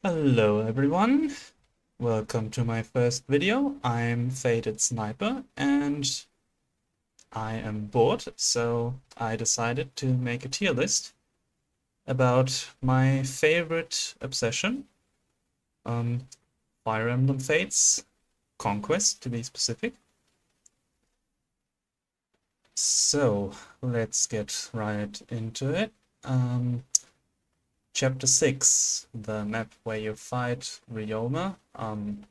Hello everyone, welcome to my first video. I'm Faded Sniper and I am bored, so I decided to make a tier list about my favorite obsession, Fire Emblem Fates Conquest to be specific. So let's get right into it. Chapter 6, the map where you fight Ryoma. I'm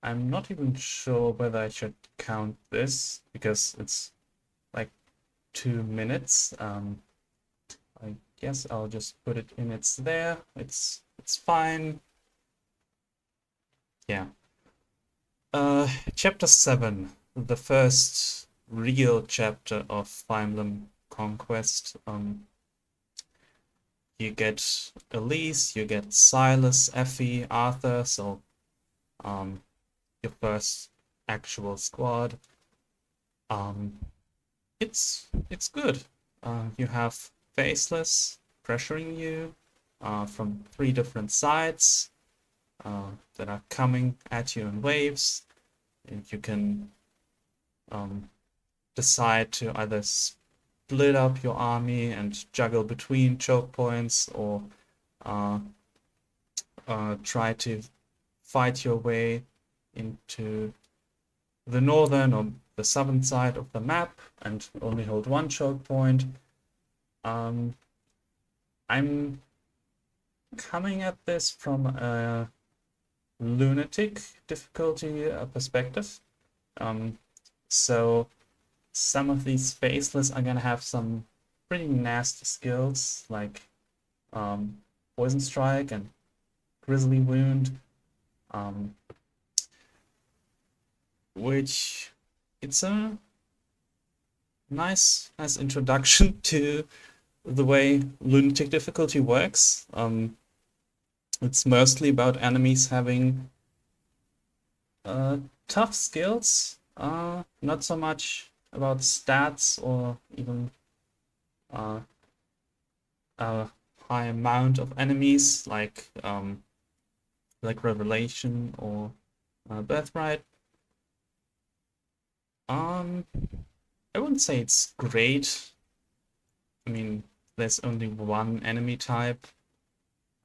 not even sure whether I should count this because it's like 2 minutes. I guess I'll just put it in its there. It's fine. Yeah. Chapter 7, the first real chapter of Fire Emblem Conquest. You get Elise, you get Silas, Effie, Arthur, so your first actual squad. It's good. You have Faceless pressuring you from 3 different sides that are coming at you in waves, and you can decide to either split up your army and juggle between choke points, or try to fight your way into the northern or the southern side of the map and only hold one choke point. I'm coming at this from a lunatic difficulty perspective. So some of these faceless are gonna have some pretty nasty skills like Poison Strike and Grizzly Wound, which it's a nice introduction to the way lunatic difficulty works. It's mostly about enemies having tough skills, not so much about stats or even a high amount of enemies like Revelation or Birthright. I wouldn't say it's great. I mean, there's only one enemy type,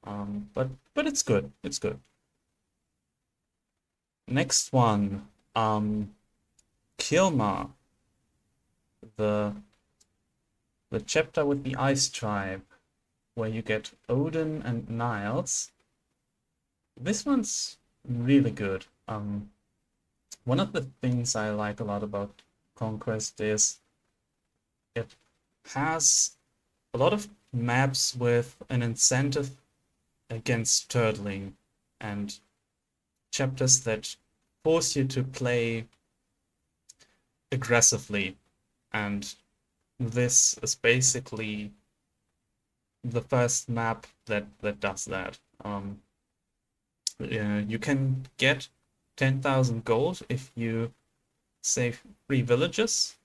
but it's good. It's good. Next one, Kilmar, the chapter with the Ice Tribe, where you get Odin and Niles. This one's really good. One of the things I like a lot about Conquest is it has a lot of maps with an incentive against turtling and chapters that force you to play aggressively, and this is basically the first map that does that. You can get 10,000 gold if you save 3 villages.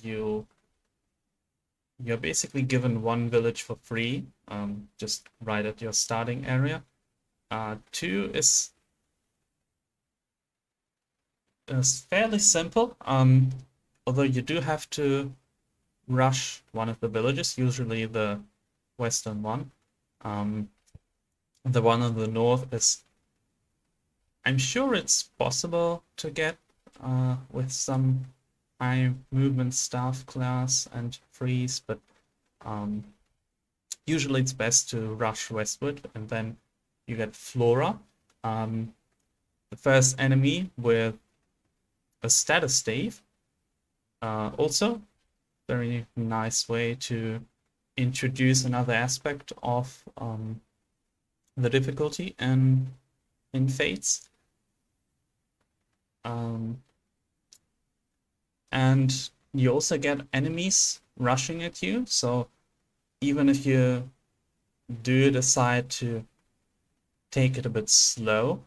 You're basically given 1 village for free, just right at your starting area. 2 is fairly simple, although you do have to rush one of the villages, usually the western one. The one on the north is, I'm sure it's possible to get with some high movement staff class and freeze, but usually it's best to rush westward, and then you get Flora, the first enemy with a status stave. Also, very nice way to introduce another aspect of the difficulty in Fates. And you also get enemies rushing at you, so even if you do decide to take it a bit slow,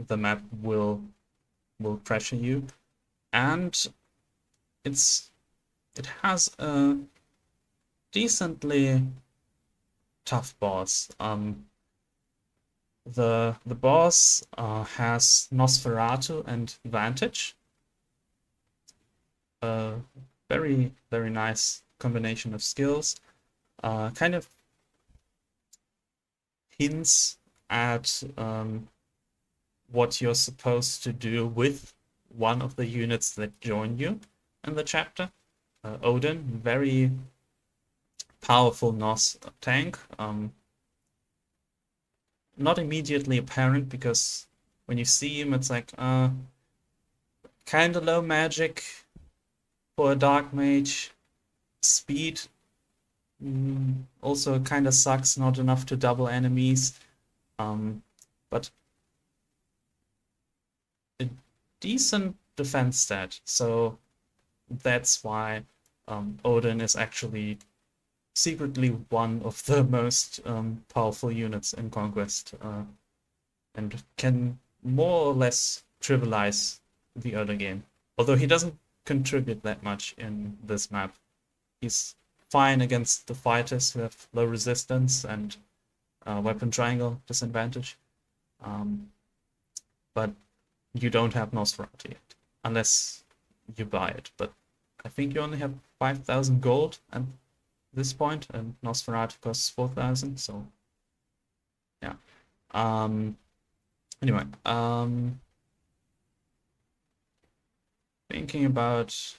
the map will pressure you, and it has a decently tough boss. The boss has Nosferatu and Vantage. Very, very nice combination of skills. Kind of hints at what you're supposed to do with one of the units that join you in the chapter. Odin, very powerful Nos tank. Not immediately apparent because when you see him, it's like kind of low magic for a dark mage. Speed also kind of sucks, not enough to double enemies. But a decent defense stat, so that's why Odin is actually secretly one of the most powerful units in Conquest, and can more or less trivialize the other game. Although he doesn't contribute that much in this map. He's fine against the fighters who have low resistance and weapon triangle disadvantage. But you don't have Nosferatu yet, unless you buy it. But I think you only have 5,000 gold at this point, and Nosferatu costs 4,000, so yeah. Anyway, thinking about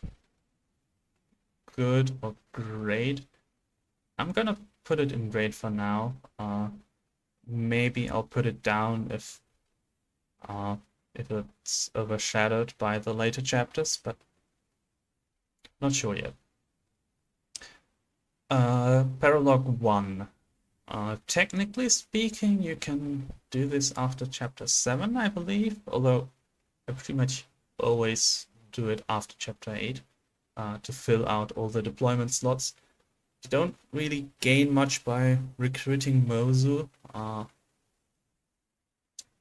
good or great, I'm gonna put it in great for now. Maybe I'll put it down if it's overshadowed by the later chapters, but not sure yet. Paralog 1. Technically speaking, you can do this after chapter 7, I believe, although I pretty much always do it after chapter 8 to fill out all the deployment slots. You don't really gain much by recruiting Mozu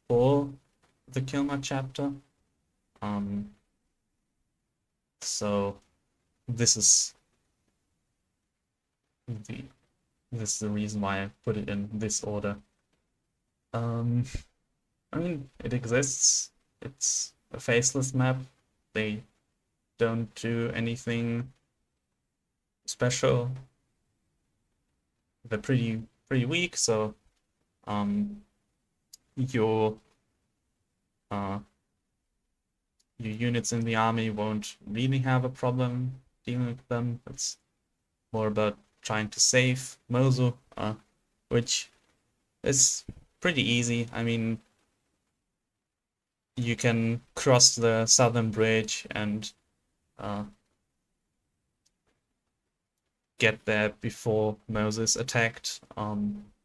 for the Kilma chapter. So this is the reason why I put it in this order. I mean, it exists. It's a faceless map. They don't do anything special. They're pretty weak, so your units in the army won't really have a problem dealing with them. It's more about trying to save Mozu, which is pretty easy. I mean, you can cross the southern bridge and get there before Moses attacked,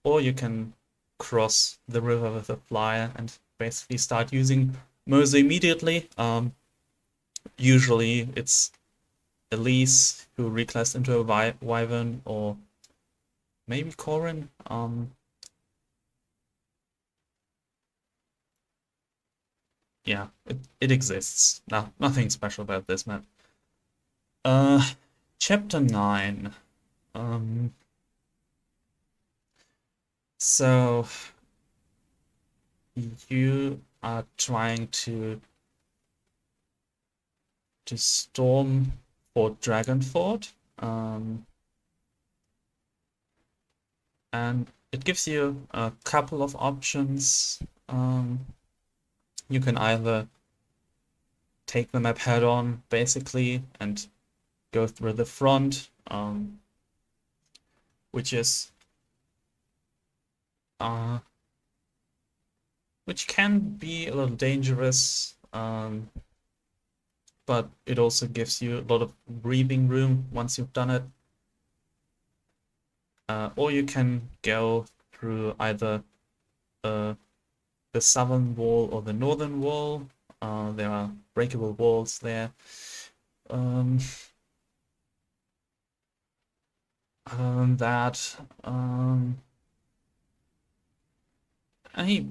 or you can cross the river with a flyer and basically start using Mozu immediately. Usually it's Elise who reclassed into a Wyvern, or maybe Corin. Yeah, it exists. No, nothing special about this map. Chapter 9. So you are trying to storm Fort Dragonfort, and it gives you a couple of options. You can either take the map head on, basically, and go through the front, which can be a little dangerous, but it also gives you a lot of breathing room once you've done it. Or you can go through either the southern wall or the northern wall. There are breakable walls there. That I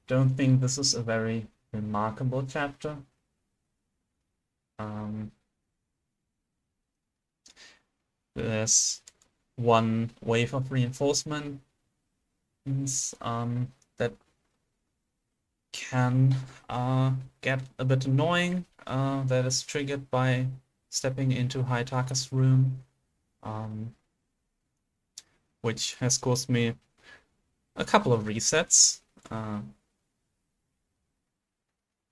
don't think this is a very remarkable chapter. There's one wave of reinforcements that can get a bit annoying. That is triggered by stepping into Hayataka's room, which has caused me a couple of resets.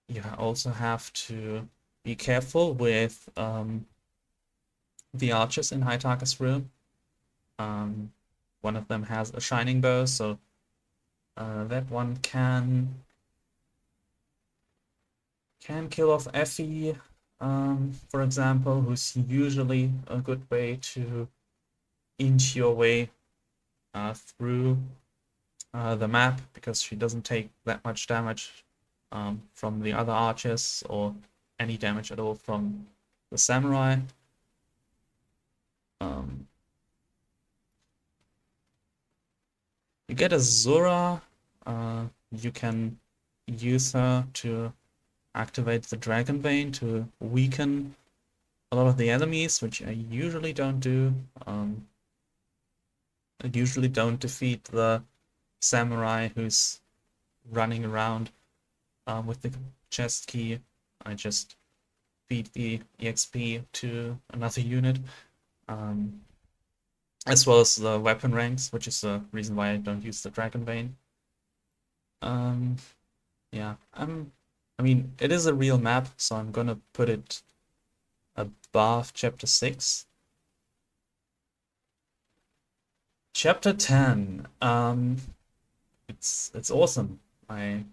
You also have to be careful with the archers in Hayataka's room. One of them has a shining bow, so that one can kill off Effie, for example, who's usually a good way to inch your way through the map, because she doesn't take that much damage from the other archers, or any damage at all from the samurai. You get a Zora. You can use her to activate the Dragon Vein to weaken a lot of the enemies, which I usually don't do. I usually don't defeat the samurai who's running around with the chest key. I just feed the EXP to another unit, as well as the weapon ranks, which is the reason why I don't use the Dragon Vein. Yeah, I mean, it is a real map, so I'm gonna put it above Chapter 6. Chapter 10. It's awesome. I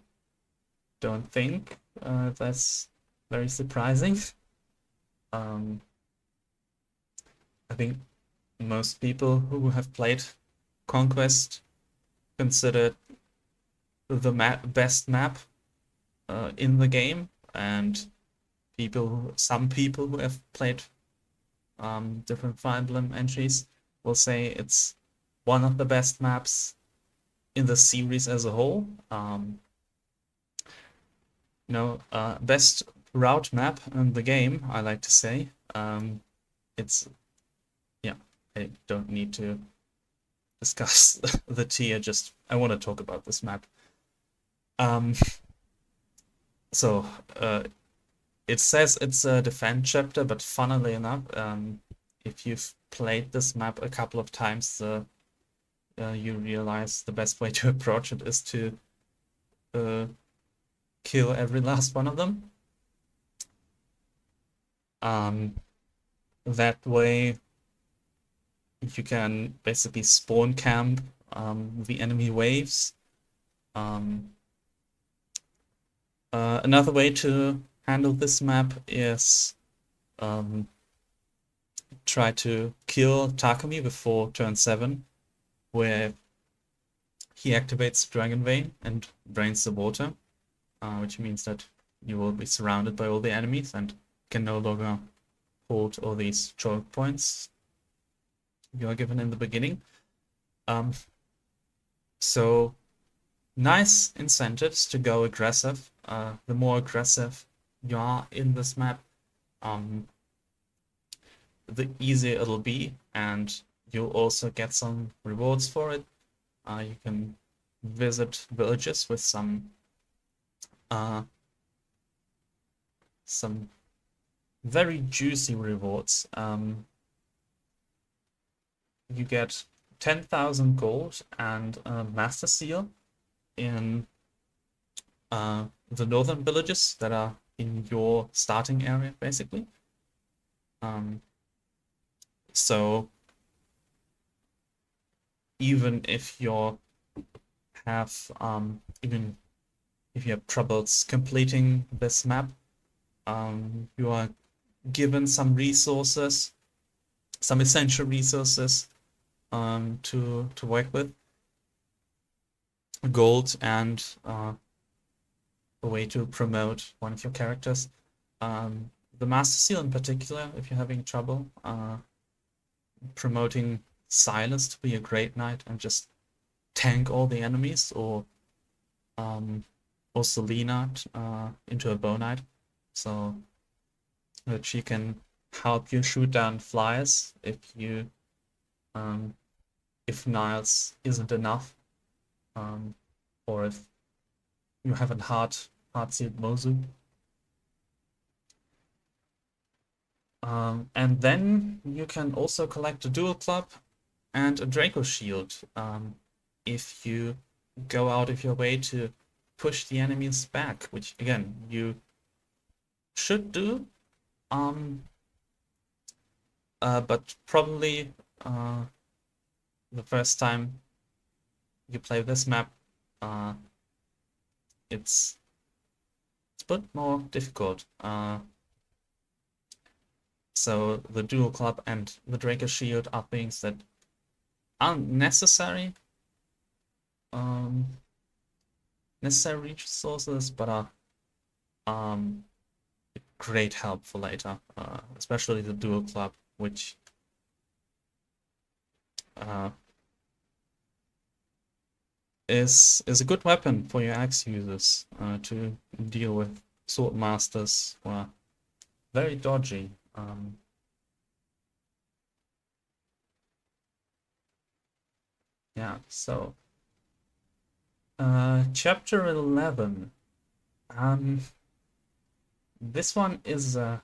don't think that's very surprising. I think most people who have played Conquest consider the best map in the game, and some people who have played different Fire Emblem entries will say it's one of the best maps in the series as a whole. Best route map in the game, I like to say. Yeah, I don't need to discuss the tier, just I want to talk about this map. So it says it's a defend chapter, but funnily enough, if you've played this map a couple of times, you realize the best way to approach it is to kill every last one of them. That way you can basically spawn camp the enemy waves. Another way to handle this map is try to kill Takumi before turn 7, where he activates Dragon Vein and drains the water, which means that you will be surrounded by all the enemies and can no longer hold all these choke points you are given in the beginning. So nice incentives to go aggressive. The more aggressive you are in this map, the easier it'll be, and you'll also get some rewards for it. You can visit villages with some very juicy rewards. You get 10,000 gold and a master seal in the northern villages that are in your starting area, basically. So even if you have troubles completing this map, you are given some resources, some essential resources to work with, gold and a way to promote one of your characters. The Master Seal in particular, if you're having trouble, promoting Silence to be a great knight and just tank all the enemies, or Selena into a bow knight, so that she can help you shoot down flyers if you if Niles isn't enough, or if you have a hard-sealed Mozu. And then you can also collect a Dual Club and a Draco Shield if you go out of your way to push the enemies back, which again you should do. But probably the first time you play this map, it's a bit more difficult. So the Dual Club and the Draco Shield are things that aren't necessary, necessary resources, but are great help for later, especially the Dual Club, which is a good weapon for your axe users to deal with sword masters who are very dodgy. Yeah, so chapter 11. This one is a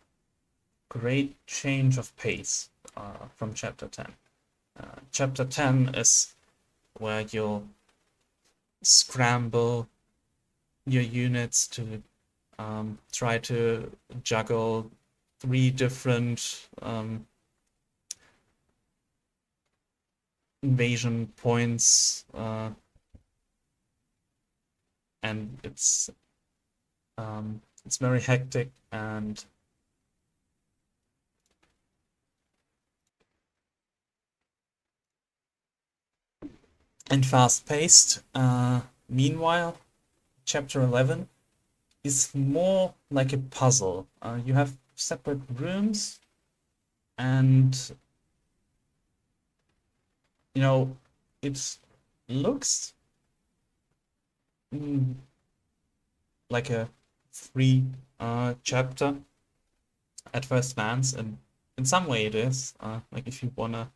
great change of pace from chapter 10. Chapter 10 is where you'll scramble your units to try to juggle 3 different invasion points, and it's very hectic and fast-paced. Meanwhile, chapter 11 is more like a puzzle. You have separate rooms, and you know, it looks like a free chapter at first glance, and in some way it is. Like if you wanna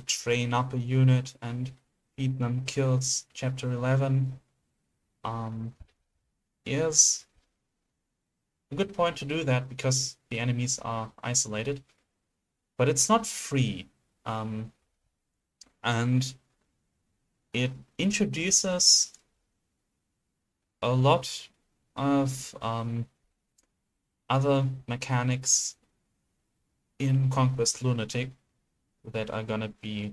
train up a unit and feed them kills, chapter 11 is a good point to do that because the enemies are isolated, but it's not free. And it introduces a lot of other mechanics in Conquest Lunatic that are gonna be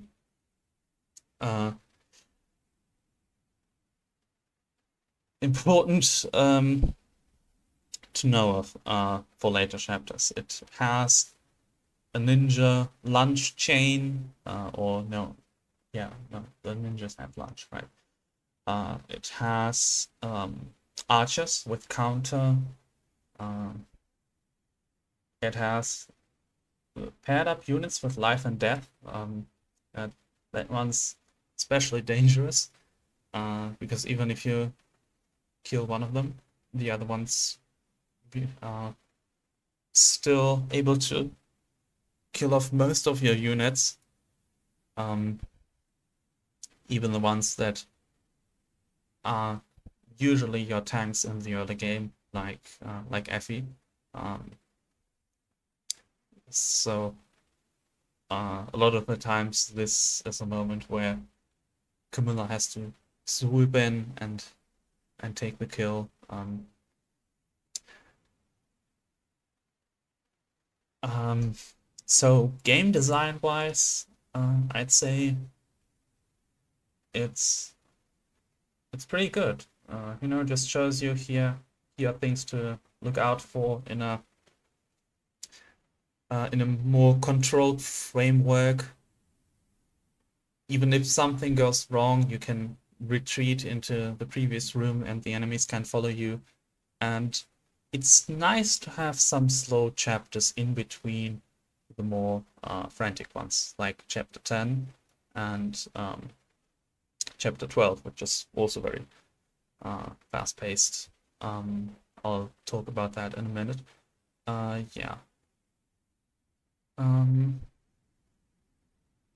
important to know of for later chapters. It has a ninja lunge chain, or no, yeah, no, the ninjas have lunge, right? It has archers with counter. It has paired up units with life and death. That one's especially dangerous because even if you kill one of them, the other one's still able to kill off most of your units, even the ones that are usually your tanks in the early game, like Effie. So a lot of the times this is a moment where Camilla has to swoop in and take the kill. So game design wise, I'd say it's pretty good. You know, just shows you here are things to look out for in a more controlled framework. Even if something goes wrong, you can retreat into the previous room and the enemies can follow you. And it's nice to have some slow chapters in between the more frantic ones, like chapter 10 and chapter 12, which is also very fast-paced. I'll talk about that in a minute. Yeah. I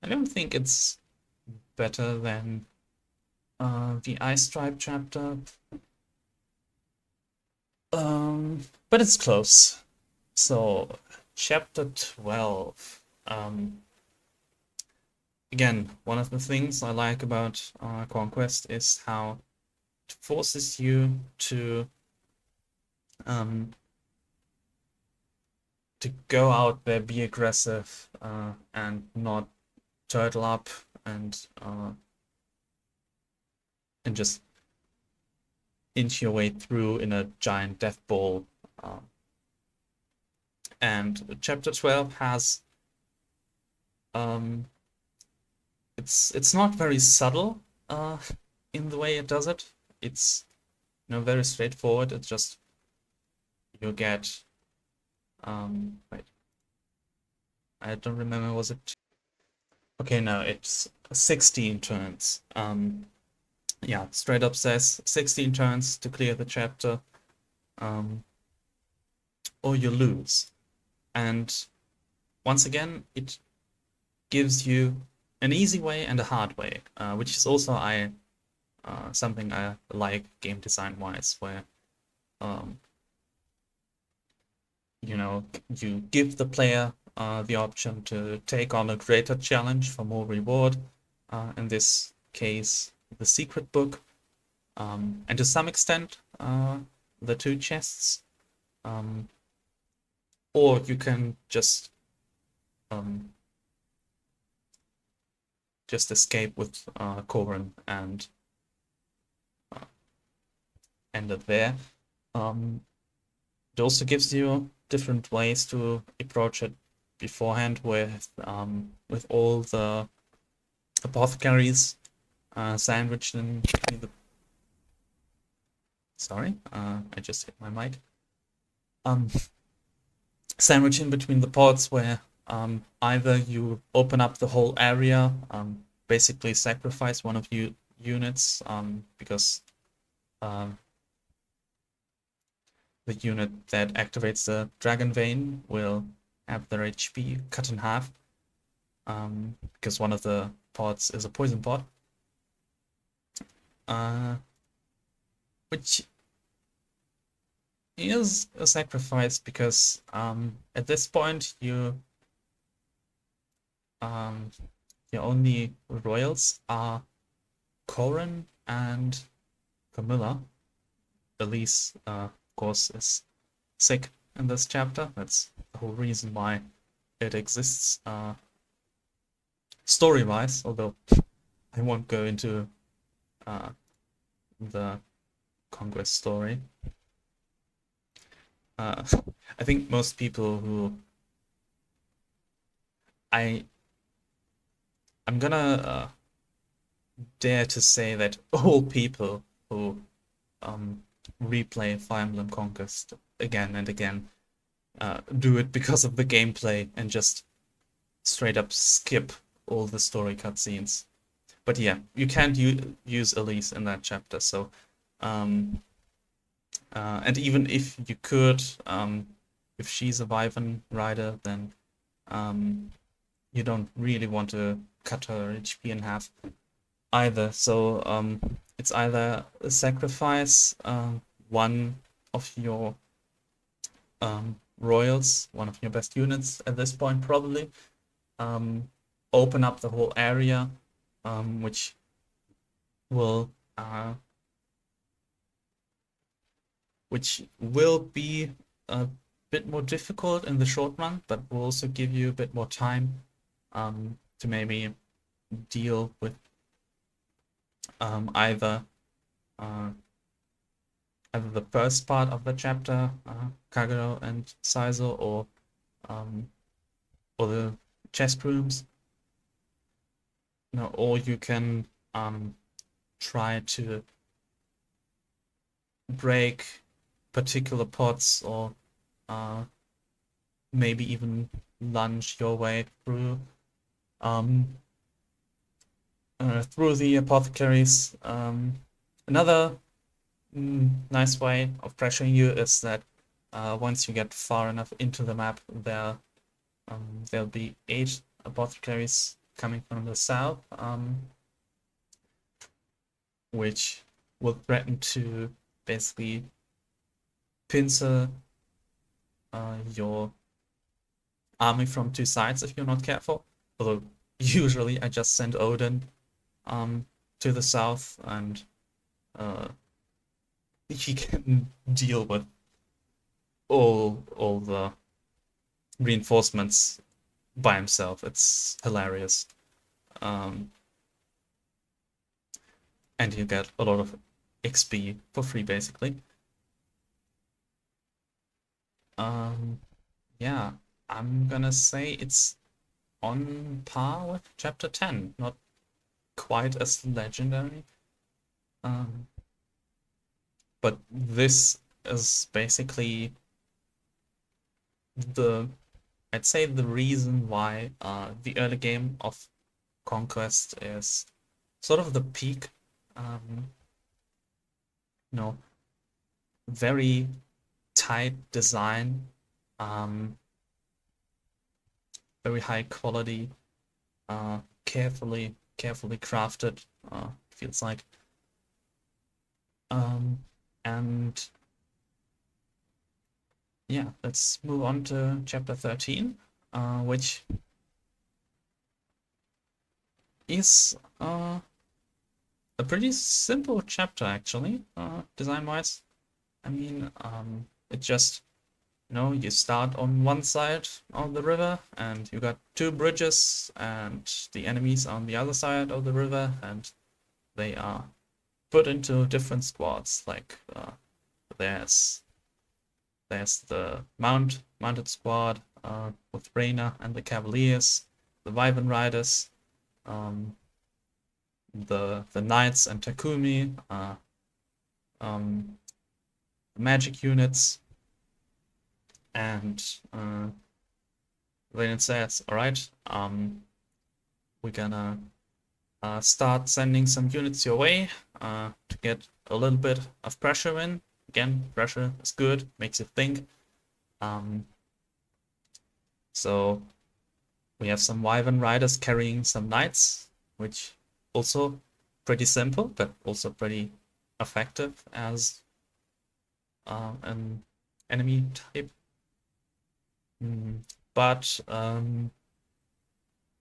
don't think it's better than the Ice Tribe chapter. But it's close. So, chapter 12. Again, one of the things I like about Conquest is how it forces you to go out there, be aggressive, and not turtle up and just inch your way through in a giant death ball. And chapter 12 has it's not very subtle in the way it does it. It's very straightforward. It's just you get wait, I don't remember, was it? Okay, no, it's 16 turns. Yeah, straight up says 16 turns to clear the chapter, or you lose. And once again, it gives you an easy way and a hard way, which is also something I like game design wise, where you give the player the option to take on a greater challenge for more reward. In this case, the secret book, and to some extent, the 2 chests. Or you can just escape with Corrin and end it there. It also gives you different ways to approach it beforehand with all the apothecaries sandwiched in between the... Sorry, I just hit my mic. Sandwiched in between the pods, where either you open up the whole area, basically sacrifice one of your units, because the unit that activates the Dragon Vein will have their HP cut in half, because one of the pods is a poison pod, which is a sacrifice because at this point your only royals are Corrin and Camilla. Elise, of course, is sick in this chapter. That's the whole reason why it exists story-wise, although I won't go into the Conquest story. I think most people who... I'm gonna dare to say that all people who replay Fire Emblem Conquest again and again do it because of the gameplay and just straight up skip all the story cutscenes. But yeah, you can't use Elise in that chapter, so and even if you could, if she's a Wyvern rider, then you don't really want to cut her HP in half either. So it's either a sacrifice one of your royals, one of your best units at this point probably, open up the whole area, which will be a bit more difficult in the short run, but will also give you a bit more time to maybe deal with either the first part of the chapter, Kagero and Saizo, or the chest rooms. Or you can try to break particular pods, or maybe even lunge your way through the apothecaries. Another nice way of pressuring you is that once you get far enough into the map, there'll be 8 apothecaries coming from the south, which will threaten to basically pincer your army from two sides if you're not careful. Although usually I just send Odin to the south, and he can deal with all the reinforcements by himself. It's hilarious. And you get a lot of XP for free, basically. Yeah, I'm gonna say it's on par with Chapter 10, not quite as legendary. But this is basically I'd say the reason why the early game of Conquest is sort of the peak. You know, very tight design, very high quality, carefully crafted, feels like. And yeah, let's move on to chapter 13, which is a pretty simple chapter actually, design-wise. I mean, it just, you start on one side of the river and you got two bridges and the enemies on the other side of the river, and they are put into different squads. Like there's the mounted squad with Reyna and the Cavaliers, the Wyvern Riders, the Knights and Takumi, magic units, and then it says, all right, we're gonna start sending some units your way to get a little bit of pressure in. Again, pressure is good, makes you think. So we have some Wyvern Riders carrying some Knights, which also pretty simple, but also pretty effective as an enemy type. But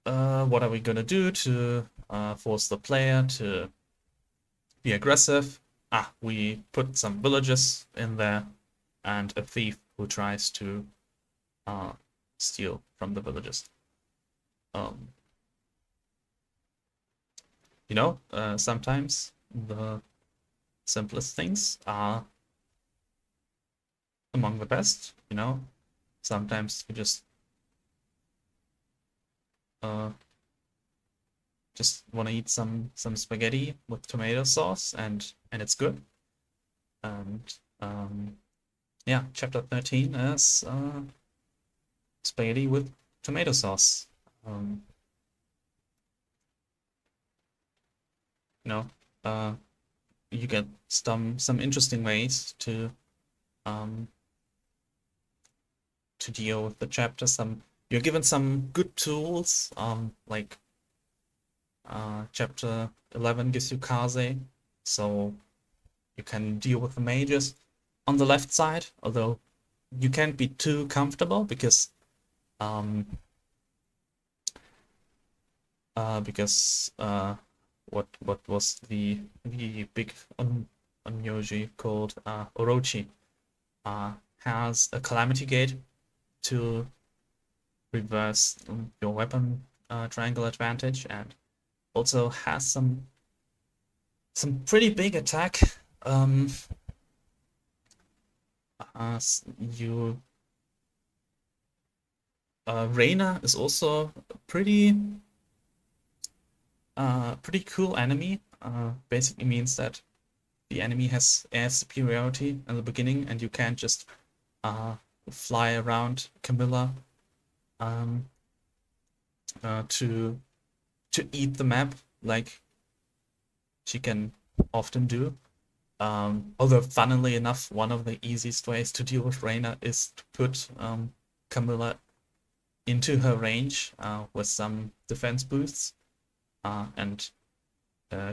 what are we gonna do to force the player to be aggressive? We put some villagers in there and a thief who tries to steal from the villagers. Sometimes the simplest things are among the best. Sometimes you just want to eat some spaghetti with tomato sauce, and it's good. And yeah, chapter 13 is spaghetti with tomato sauce. You get some interesting ways to deal with the chapter. You're given some good tools, like chapter 11 gives you Kaze, so you can deal with the mages on the left side, although you can't be too comfortable because what was the big onyoji called Orochi has a calamity gate to reverse your weapon triangle advantage, and also has some pretty big attack. Reyna is also a pretty cool enemy. Basically means that the enemy has air superiority in the beginning, and you can't just fly around Camilla to eat the map like she can often do. Although, funnily enough, one of the easiest ways to deal with Reyna is to put Camilla into her range with some defense boosts and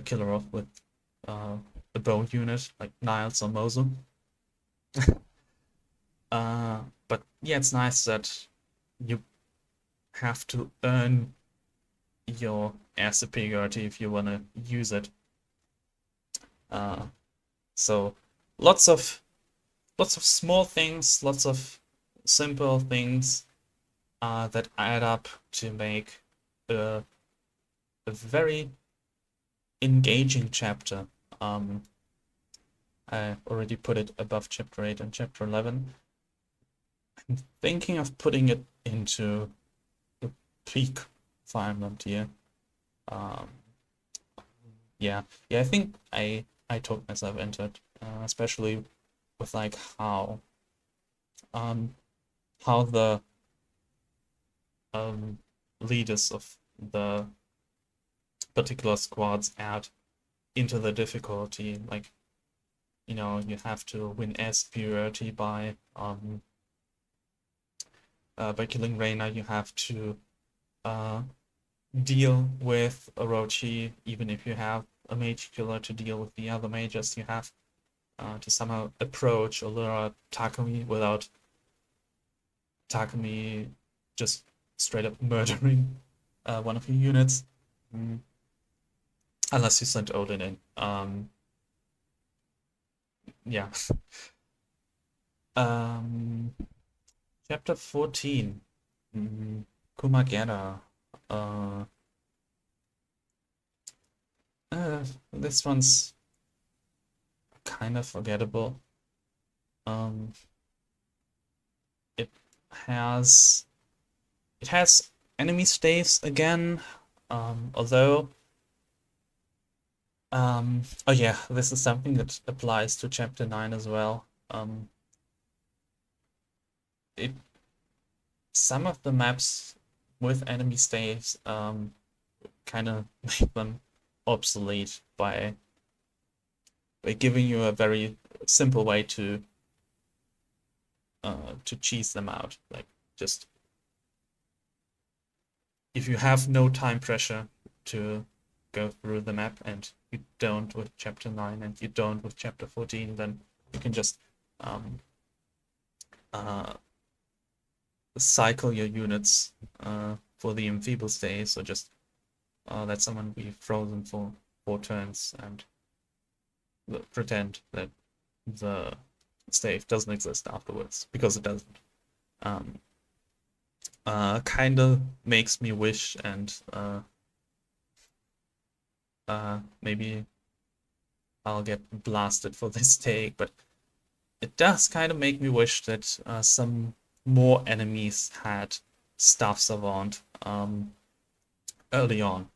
kill her off with a bow unit like Niles or Mosul. But yeah, it's nice that you have to earn your air superiority if you want to use it. So lots of small things, lots of simple things that add up to make a, a very engaging chapter. I already put it above chapter 8 and chapter 11. I'm thinking of putting it into the peak Fire Emblem tier. Um, yeah, I think I talked myself into it, especially with like um how the um leaders of the particular squads add into the difficulty. Like, you have to win air superiority by killing Reina. You have to uh deal with Orochi, even if you have a mage killer to deal with the other mages. You have to somehow approach or lure Takumi without Takumi just straight up murdering one of your units. Mm. Unless you send Odin in. Yeah. Um, Chapter 14. Kumagera. Uh, this one's kind of forgettable. Um, it has enemy staves again. Although oh yeah, this is something that applies to chapter 9 as well. It Some of the maps with enemy staves kind of make them obsolete by giving you a very simple way to cheese them out. Like, just if you have no time pressure to go through the map, and you don't with chapter 9 and you don't with chapter 14, then you can just um, uh, cycle your units for the enfeeble staves, or just let someone be frozen for 4 turns and pretend that the stave doesn't exist afterwards, because it doesn't. Kind of makes me wish, and maybe I'll get blasted for this take, but it does kind of make me wish that some more enemies had Staff Savant early on.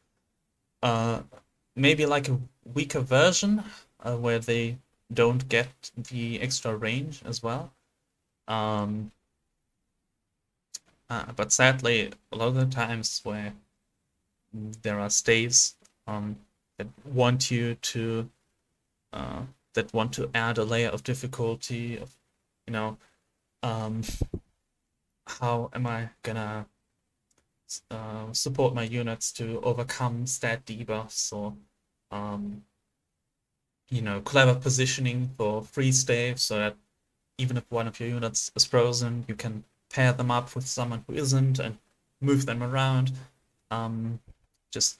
Maybe like a weaker version where they don't get the extra range as well. But sadly, a lot of the times where there are staves that want you to that want to add a layer of difficulty of, you know, um, how am I gonna support my units to overcome stat debuffs, or clever positioning for free stave, so that even if one of your units is frozen, you can pair them up with someone who isn't and move them around. Just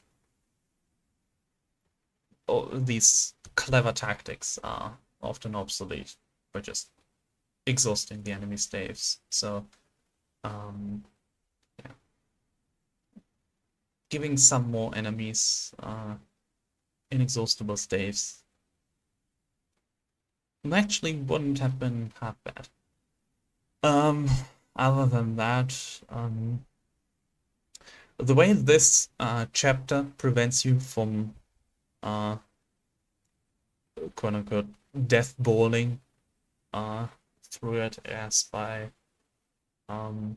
all these clever tactics are often obsolete by just exhausting the enemy staves. So, yeah, giving some more enemies inexhaustible staves actually wouldn't have been half bad. Other than that, the way this chapter prevents you from quote unquote death balling through it as um,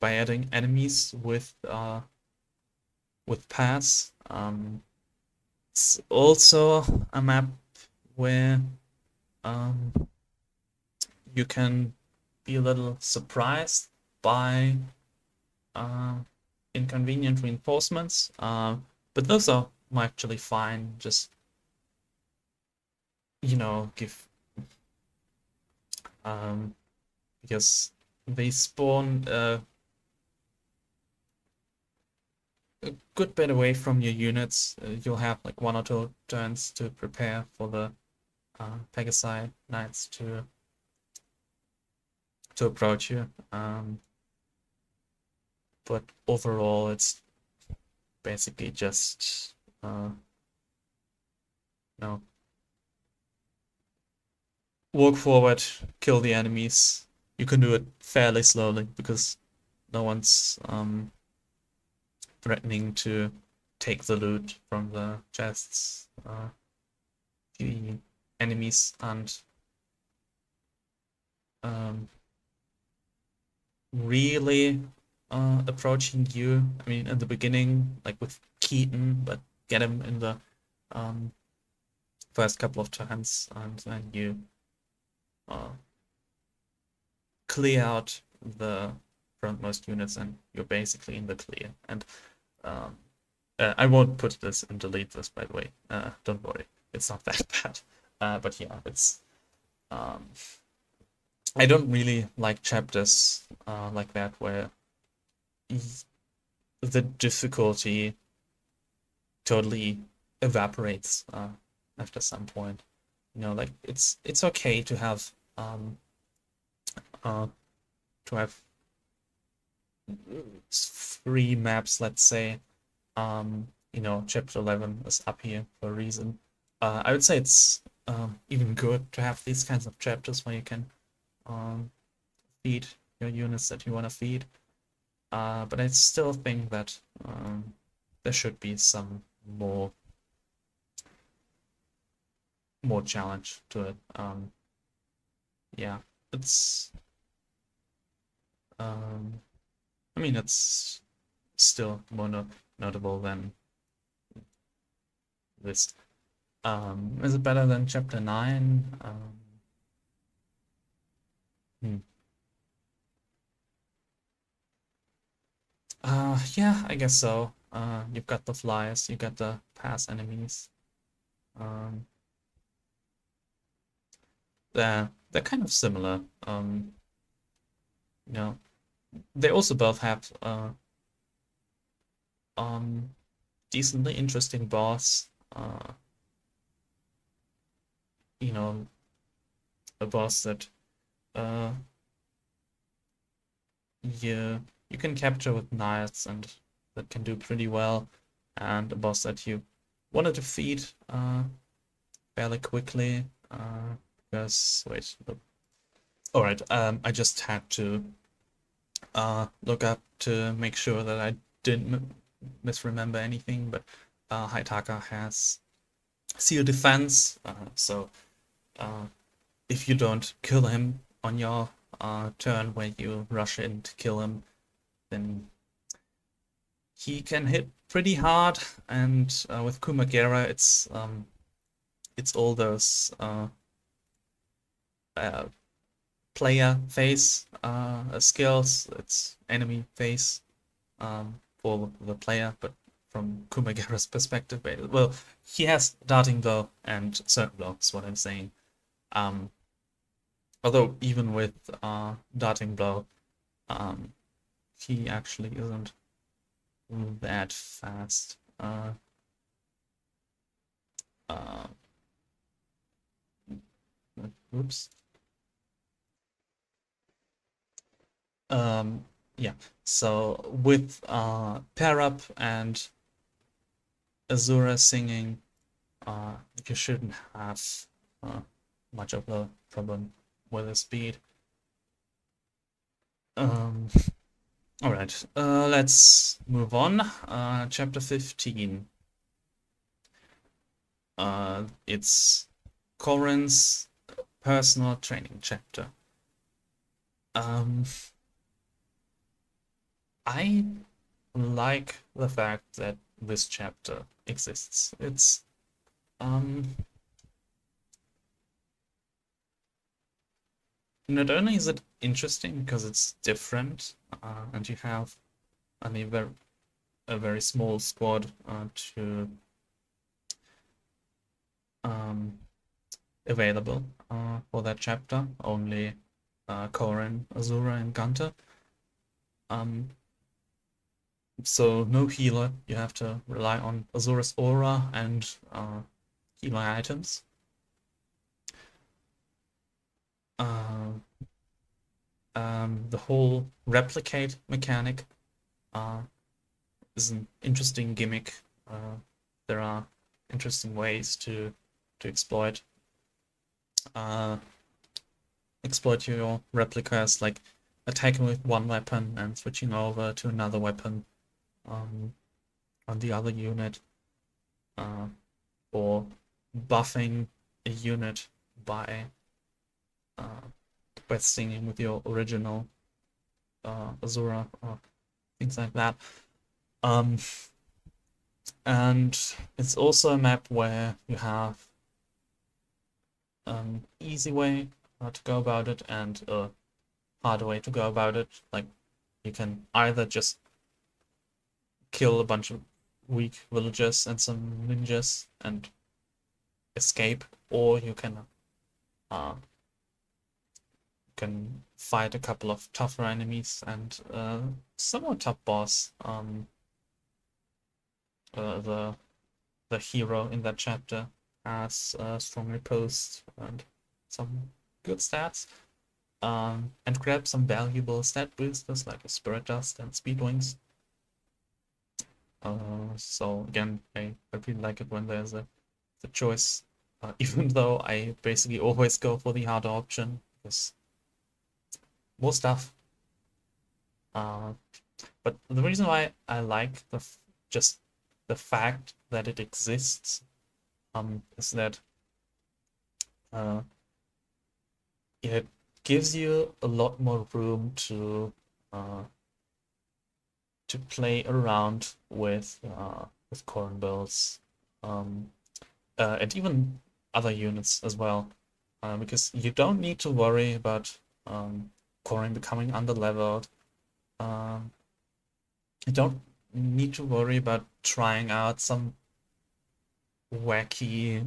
by adding enemies with paths. It's also a map where you can be a little surprised by inconvenient reinforcements, but those are I'm actually fine. Just, you know, give because they spawn a good bit away from your units. You'll have like 1 or 2 turns to prepare for the Pegasi Knights to approach you. But overall, it's basically just no, walk forward, kill the enemies. You can do it fairly slowly because no one's threatening to take the loot from the chests. The enemies aren't really approaching you. I mean, in the beginning, like with Keaton, but get him in the first couple of turns, and then you clear out the frontmost units, and you're basically in the clear. And I won't put this and delete this, by the way. Don't worry, it's not that bad. But yeah, it's I don't really like chapters like that where the difficulty totally evaporates after some point. You know, like it's okay to have 3 maps, let's say. You know, chapter 11 is up here for a reason. I would say it's even good to have these kinds of chapters where you can feed your units that you want to feed. But I still think that there should be some more challenge to it. Yeah, it's I mean, it's still more notable than this. Is it better than chapter 9? Yeah, I guess so. You've got the flyers, you got the pass enemies. They're kind of similar. You know, they also both have decently interesting boss. You know, a boss that you can capture with knights and that can do pretty well, and a boss that you want to defeat fairly quickly. Because wait, all right. I just had to look up to make sure that I didn't misremember anything, but Haitaka has seal defense, so if you don't kill him on your turn where you rush in to kill him, then he can hit pretty hard. And with Kumagera, it's all those player face skills. It's enemy face for the player, but from Kumagera's perspective, well, he has darting blow and certain blow, is what I'm saying. Although even with darting blow, he actually isn't that fast. Oops. Yeah. So with pair up and Azura singing, you shouldn't have much of a problem with the speed. All right, let's move on. Chapter 15. It's Corin's personal training chapter. I like the fact that this chapter exists. It's not only is it interesting because it's different, and you have a very small squad to available for that chapter. Only Korin, Azura, and Gunter. So no healer. You have to rely on Azura's aura and healing items. The whole replicate mechanic is an interesting gimmick. There are interesting ways to exploit your replicas, like attacking with one weapon and switching over to another weapon on the other unit, or buffing a unit by singing with your original Azura or things like that. And it's also a map where you have an easy way to go about it and a harder way to go about it. Like, you can either just kill a bunch of weak villagers and some ninjas and escape, or you can fight a couple of tougher enemies and somewhat tough boss. The hero in that chapter has strong riposte and some good stats, and grab some valuable stat boosters like a Spirit Dust and Speed Wings. So again, I really like it when there's the choice, even though I basically always go for the harder option because more stuff. But the reason why I like just the fact that it exists is that it gives you a lot more room to play around with Corrin builds, and even other units as well, because you don't need to worry about Corrin becoming underleveled. You don't need to worry about trying out some wacky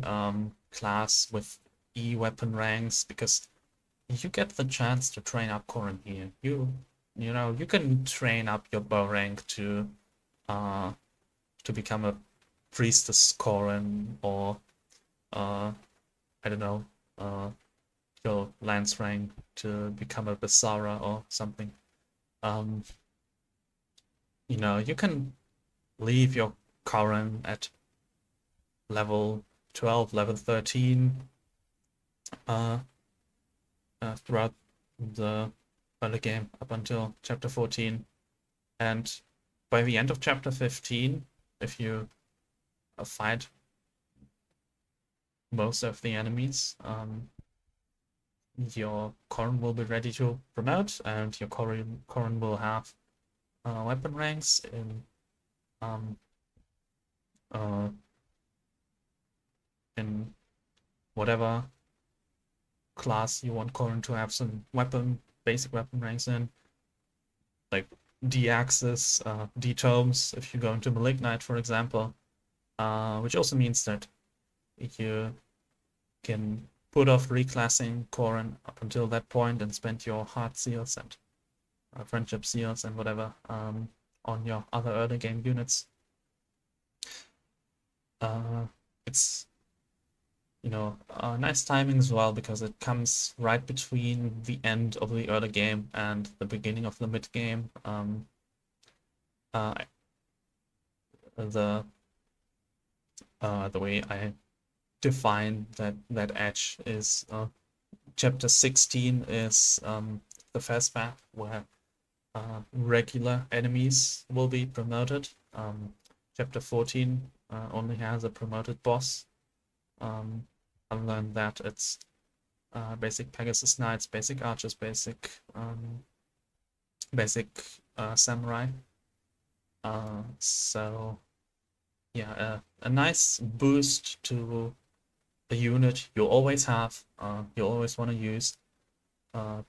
class with E weapon ranks, because you get the chance to train up Corrin here. You can train up your bow rank to become a priestess Corrin, or I don't know, your lance rank to become a Basara or something. You can leave your Corrin at level 12, level 13 throughout the early game up until chapter 14. And by the end of chapter 15, if you fight most of the enemies, your Corrin will be ready to promote, and your Corrin will have weapon ranks in whatever class you want Corrin to have some basic weapon ranks in, like D-Axis, D-Tomes, if you go into Malignite, for example, which also means that you can put off reclassing Corrin up until that point and spend your heart seals and friendship seals and whatever on your other early game units. It's nice timing as well, because it comes right between the end of the early game and the beginning of the mid game. The way I define that edge is chapter 16 is the first map where regular enemies will be promoted. Chapter 14 only has a promoted boss. Other than that, it's basic Pegasus Knights, basic Archers, basic Samurai. So yeah, a nice boost to a unit you always have, you always want to use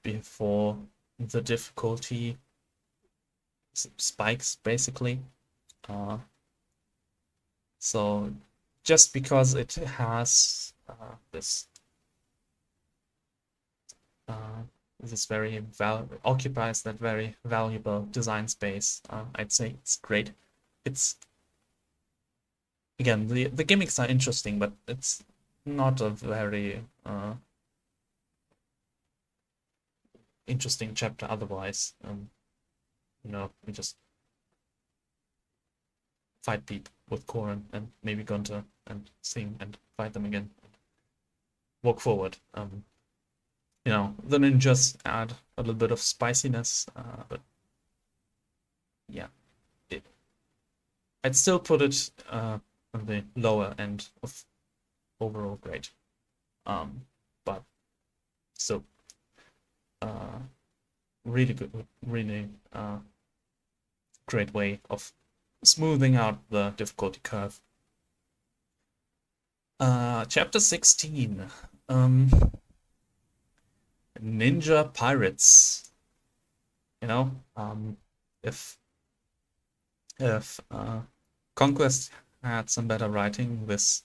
before the difficulty spikes, basically. So just because it has this this very occupies that very valuable design space. I'd say it's great. It's again, the gimmicks are interesting, but it's not a very interesting chapter otherwise. We just fight people with Corrin and maybe Gunter and sing and fight them again. Walk forward. The ninjas add a little bit of spiciness, but yeah, I'd still put it on the lower end of overall grade. But still, really good, really great way of smoothing out the difficulty curve. Chapter 16. Ninja pirates. If Conquest had some better writing, this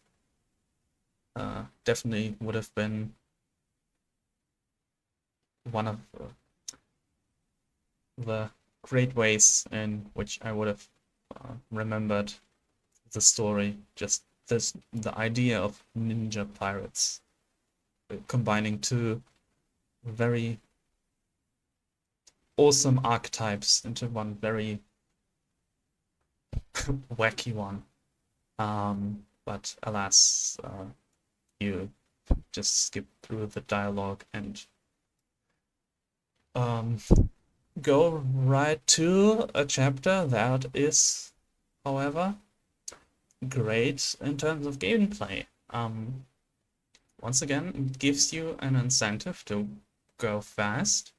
definitely would have been one of the great ways in which I would have remembered the story. Just the idea of ninja pirates, combining two very awesome archetypes into one very wacky one. But alas, you just skip through the dialogue and go right to a chapter that is, however, great in terms of gameplay. Once again, it gives you an incentive to go fast,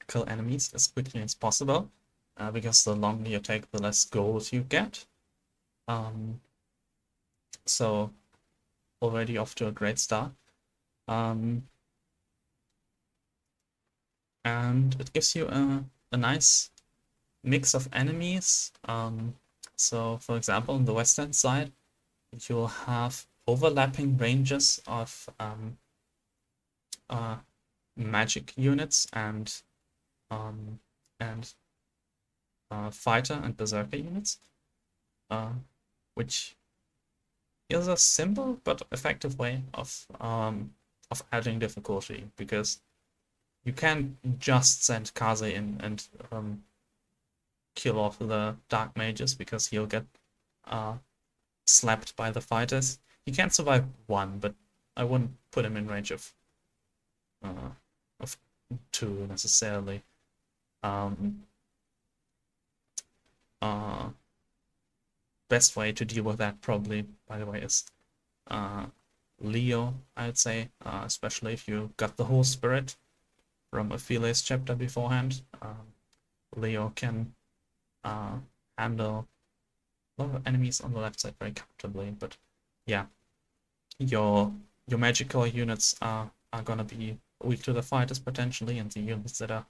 kill enemies as quickly as possible, because the longer you take, the less gold you get. So already off to a great start. And it gives you a nice mix of enemies. So for example, on the western side, you'll have overlapping ranges of magic units and fighter and berserker units, which is a simple but effective way of adding difficulty, because you can't just send Kaze in and kill off the dark mages, because he'll get slapped by the fighters. He can't survive one, but I wouldn't put him in range of two necessarily. Best way to deal with that probably, by the way, is Leo, I'd say, especially if you got the whole spirit from Ophelia's chapter beforehand. Leo can handle a lot of enemies on the left side very comfortably, but yeah, your magical units are gonna be weak to the fighters potentially, and the units that are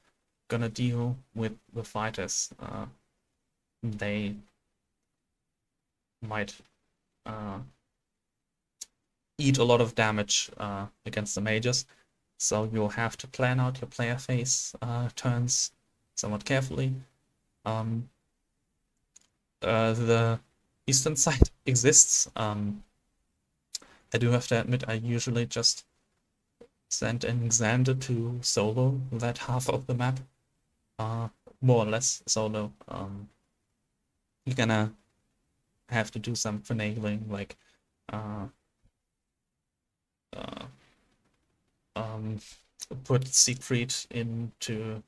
gonna deal with the fighters, they might eat a lot of damage against the mages, so you'll have to plan out your player phase turns somewhat carefully. The eastern side exists. I do have to admit, I usually just send in Xander to solo that half of the map, more or less solo. You're gonna have to do some finagling, like put Siegfried into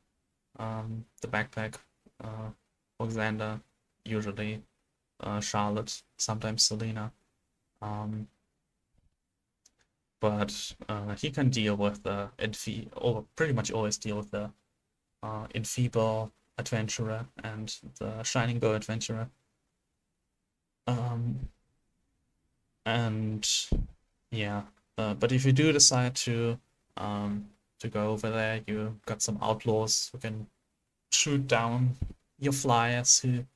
the backpack for Xander, usually Charlotte, sometimes Selena. But he can deal with the or pretty much always deal with the Enfeeble Adventurer and the Shining Bow Adventurer. And yeah, but if you do decide to go over there, you got some outlaws who can shoot down your flyers, who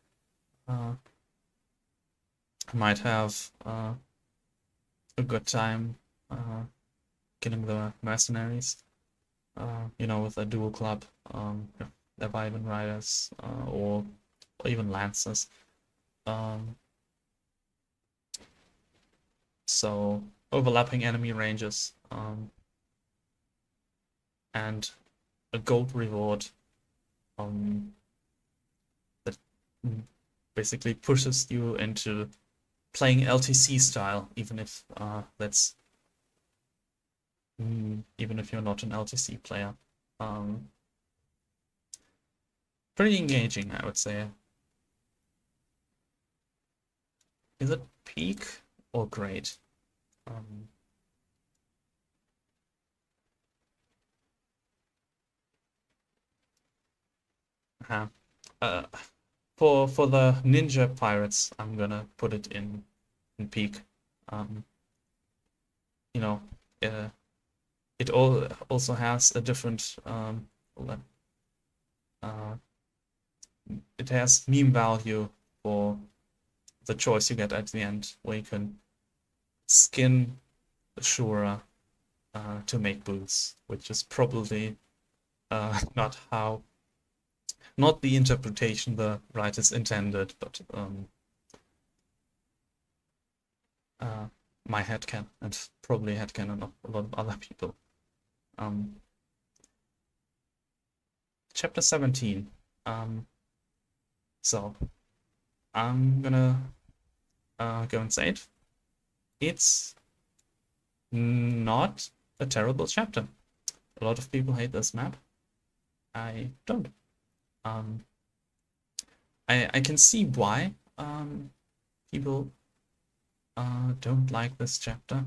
might have a good time killing the mercenaries. You know, with a dual club, the Wyvern Riders, or even Lancers. Um, so overlapping enemy ranges, and a gold reward that basically pushes you into playing LTC style, even if even if you're not an LTC player. Pretty engaging, I would say. Is it peak or great? Uh, uh, for the ninja pirates, I'm gonna put it in peak. You know, uh, it also has a different uh, it has meme value for the choice you get at the end, where you can skin Shura to make boots, which is probably not the interpretation the writers intended, but my headcanon, and probably headcanon of a lot of other people. Chapter 17. So I'm gonna go and say it. It's not a terrible chapter. A lot of people hate this map. I don't. I can see why people don't like this chapter.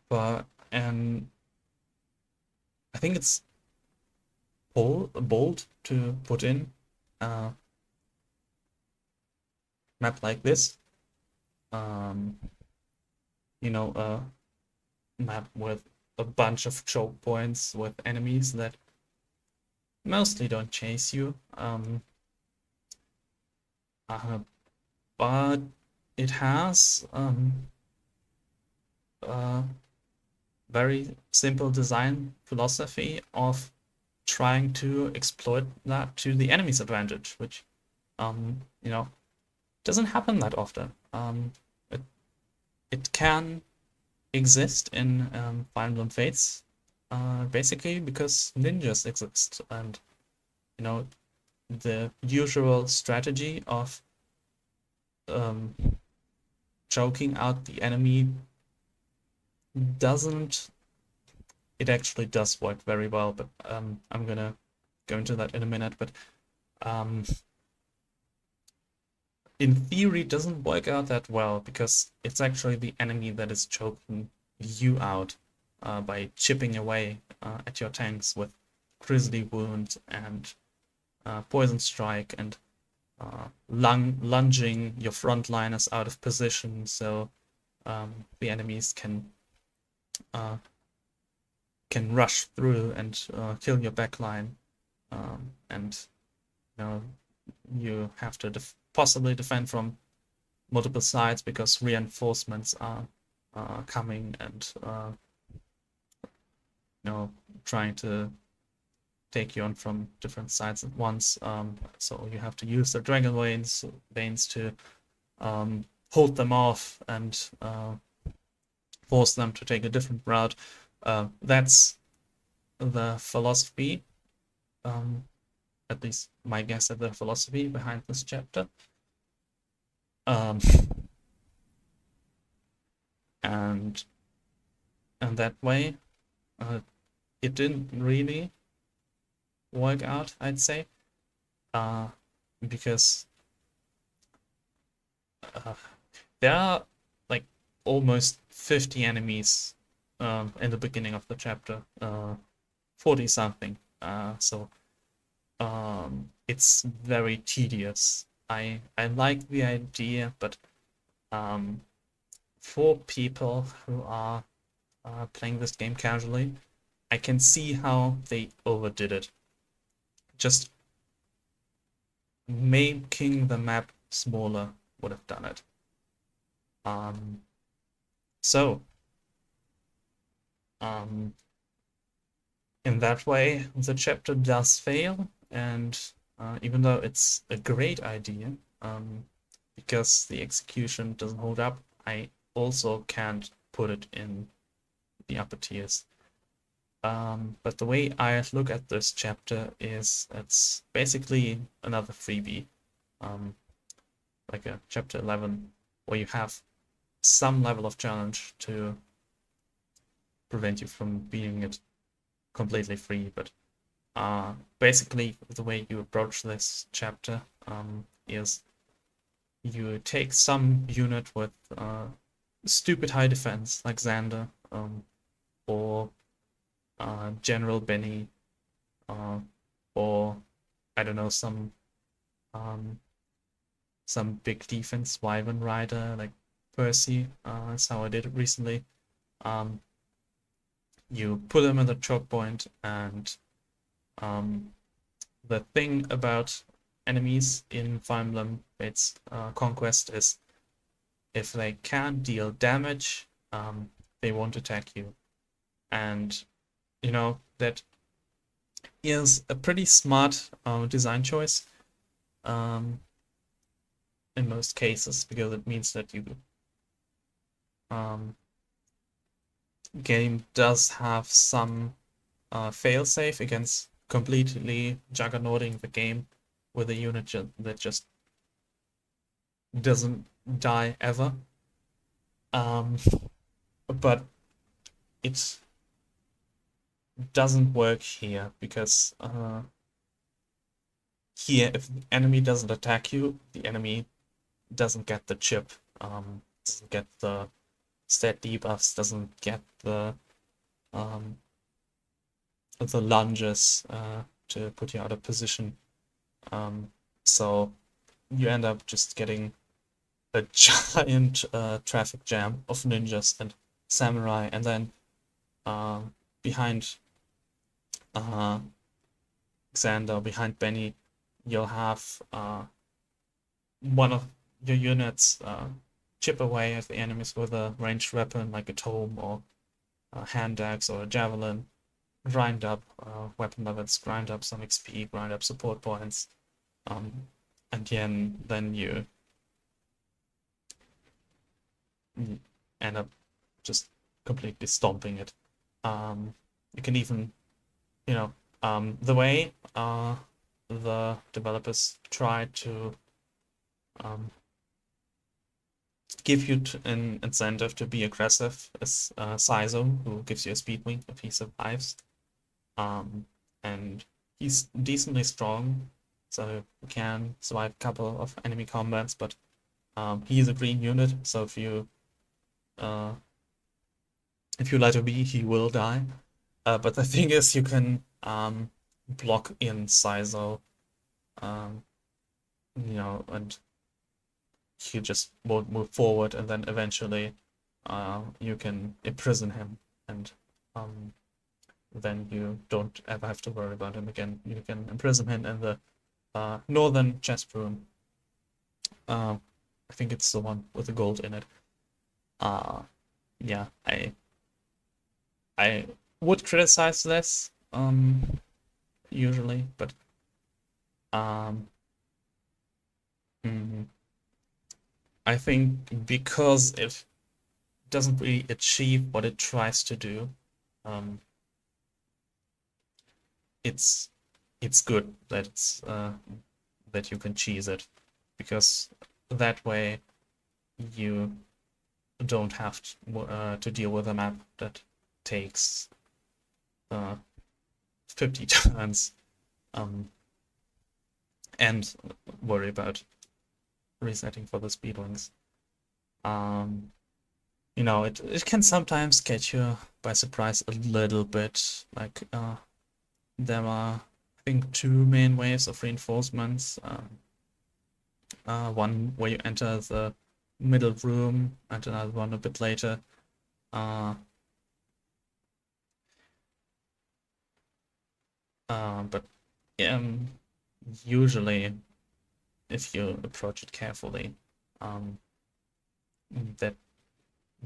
But and I think it's bold to put in a map like this. You know, a map with a bunch of choke points with enemies that mostly don't chase you. But it has a very simple design philosophy of trying to exploit that to the enemy's advantage, which you know, doesn't happen that often. It can exist in Fire Emblem Fates, basically because ninjas exist, and you know, the usual strategy of choking out the enemy doesn't. It actually does work very well, but I'm gonna go into that in a minute. But in theory, doesn't work out that well because it's actually the enemy that is choking you out by chipping away at your tanks with Grizzly Wound and Poison Strike and lunging your frontliners out of position, so the enemies can rush through and kill your backline, and you know, you have to possibly defend from multiple sides because reinforcements are coming and you know, trying to take you on from different sides at once. So you have to use the dragon veins to hold them off and force them to take a different route. That's the philosophy, at least my guess at the philosophy behind this chapter. And that way, it didn't really work out, I'd say, because there are like almost 50 enemies in the beginning of the chapter, 40 something. So it's very tedious. I like the idea, but for people who are playing this game casually, I can see how they overdid it. Just making the map smaller would have done it. So in that way, the chapter does fail, and even though it's a great idea, because the execution doesn't hold up, I also can't put it in the upper tiers. But the way I look at this chapter is it's basically another freebie, like a chapter 11, where you have some level of challenge to prevent you from beating it completely free. But basically, the way you approach this chapter is you take some unit with stupid high defense, like Xander, or General Benny, or I don't know, some big defense Wyvern Rider like Percy. That's how I did it recently. You put them in the choke point, and the thing about enemies in Fire Emblem Fates Conquest is if they can't deal damage, they won't attack you. And you know that is a pretty smart design choice in most cases, because it means that you game does have some failsafe against completely juggernauting the game with a unit that just doesn't die ever. But it doesn't work here, because here, if the enemy doesn't attack you, the enemy doesn't get the chip, doesn't get the stat debuffs, doesn't get the lunges to put you out of position. So you end up just getting a giant traffic jam of ninjas and samurai, and then behind Xander, behind Benny, you'll have one of your units chip away at the enemies with a ranged weapon like a tome or a hand axe or a javelin, grind up weapon levels, grind up some XP, grind up support points, and then you end up just completely stomping it. You can even, the way the developers try to give you an incentive to be aggressive is Sizo, who gives you a speed wing, a piece of ice. And he's decently strong, so you can survive a couple of enemy combats, but he's a green unit, so if you let him be, he will die. But the thing is, you can block in Sizo, and he just won't move forward, and then eventually you can imprison him, and then you don't ever have to worry about him again. You can imprison him in the northern chest room. I think it's the one with the gold in it. Yeah, I would criticize this usually, but I think because it doesn't really achieve what it tries to do, it's good that it's that you can cheese it, because that way you don't have to deal with a map that takes 50 turns and worry about resetting for the speed wings. It can sometimes catch you by surprise a little bit. Like there are, I think, two main waves of reinforcements. One where you enter the middle room, and another one a bit later. But usually, if you approach it carefully, um, that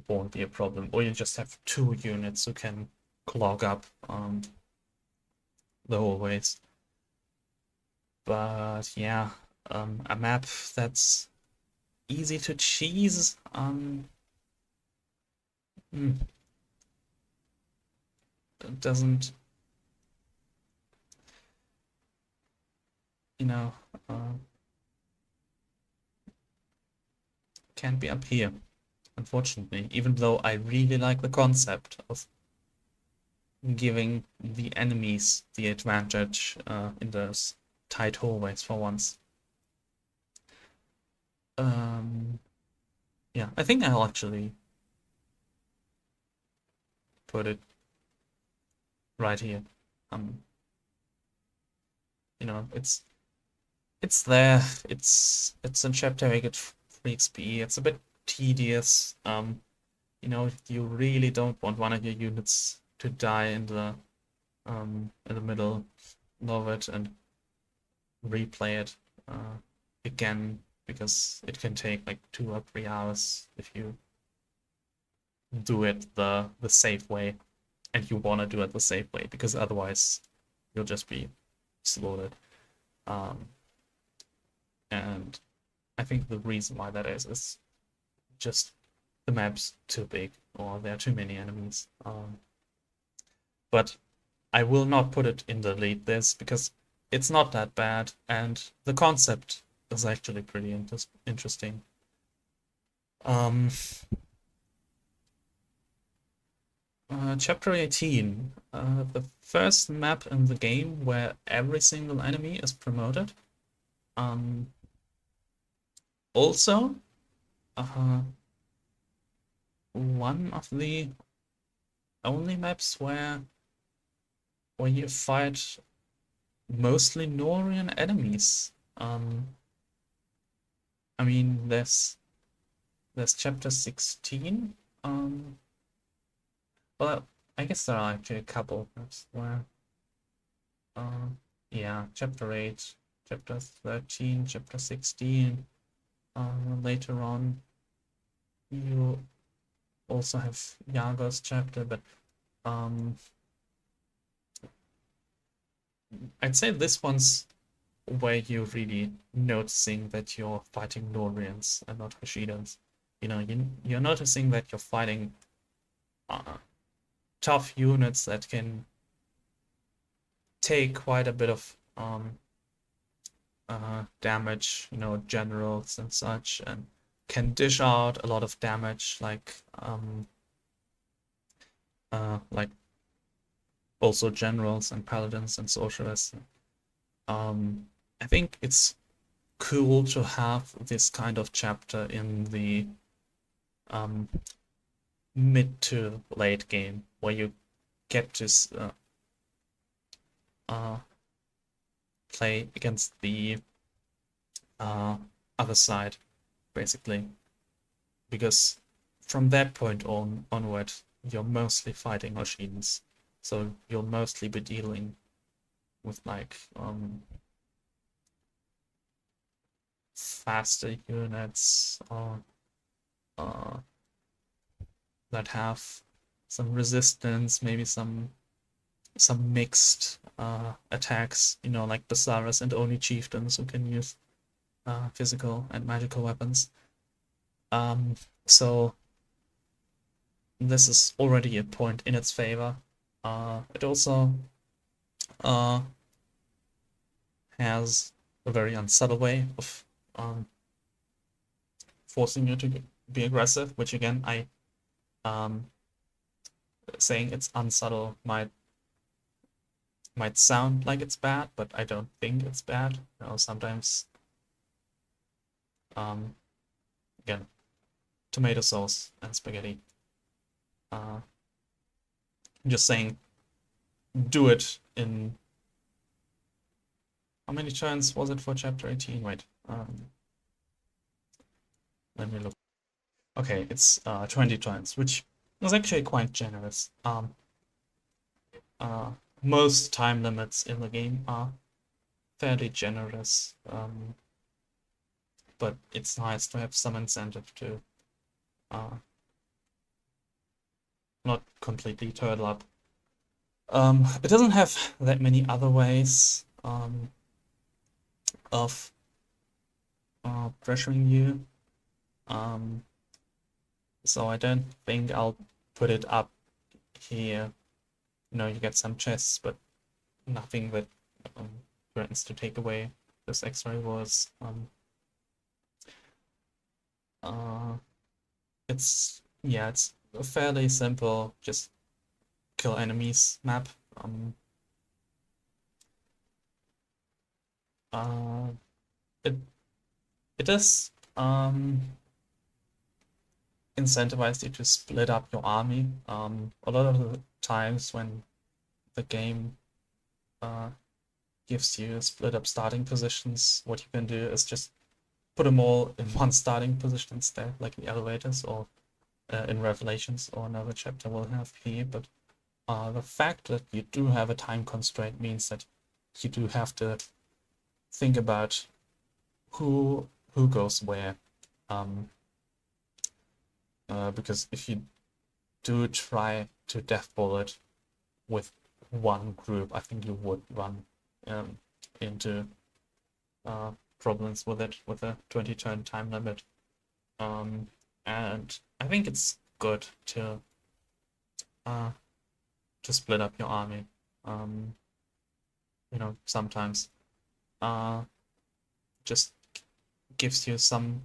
won't be a problem. Or you just have 2 units who can clog up the hallways. But yeah, a map that's easy to cheese. Hmm, doesn't, you know, uh, can't be up here, unfortunately. Even though I really like the concept of giving the enemies the advantage in those tight hallways for once. Yeah, I think I'll actually put it right here. Um, it's there. It's in chapter I get 3 XP. It's a bit tedious. You really don't want one of your units to die in the middle of it and replay it again, because it can take like 2 or 3 hours if you do it the safe way, and you want to do it the safe way, because otherwise you'll just be slaughtered. Um, and I think the reason why that is just the map's too big, or there are too many enemies. But I will not put it in the lead this, because it's not that bad, and the concept is actually pretty interesting. Chapter 18, the first map in the game where every single enemy is promoted. Also, one of the only maps where you fight mostly Norian enemies. I mean, there's chapter 16. Well, I guess there are actually a couple maps where, yeah, chapter 8, chapter 13, chapter 16. Later on, you also have Yaga's chapter, but I'd say this one's where you're really noticing that you're fighting Norians and not Hashidans. You're noticing that you're fighting tough units that can take quite a bit of damage, generals and such, and can dish out a lot of damage, like also generals and paladins and sorcerers. I think it's cool to have this kind of chapter in the mid to late game, where you get to play against the other side, basically, because from that point onward, you're mostly fighting Hoshins, so you'll mostly be dealing with faster units, uh, that have some resistance, maybe some mixed attacks, like Basaras and Oni chieftains who can use physical and magical weapons. So this is already a point in its favor. It also has a very unsubtle way of forcing you to be aggressive, which again, saying it's unsubtle might sound like it's bad, but I don't think it's bad. Sometimes, again, tomato sauce and spaghetti. I'm just saying, do it in, how many turns was it for chapter 18? Wait, let me look. Okay, it's 20 turns, which is actually quite generous. Most time limits in the game are fairly generous. but it's nice to have some incentive to not completely turtle up. It doesn't have that many other ways of pressuring you, so I don't think I'll put it up here. You get some chests, but nothing that threatens to take away this extra rewards. It's a fairly simple, just kill enemies map. It does incentivize you to split up your army. A lot of the times when the game gives you split up starting positions, what you can do is just put them all in one starting position instead, like the elevators or in Revelations or another chapter we'll have here. But the fact that you do have a time constraint means that you do have to think about who goes where. Because if you do try to death bullet with one group, I think you would run into problems with it with a 20-turn time limit. And I think it's good to split up your army. Sometimes just gives you some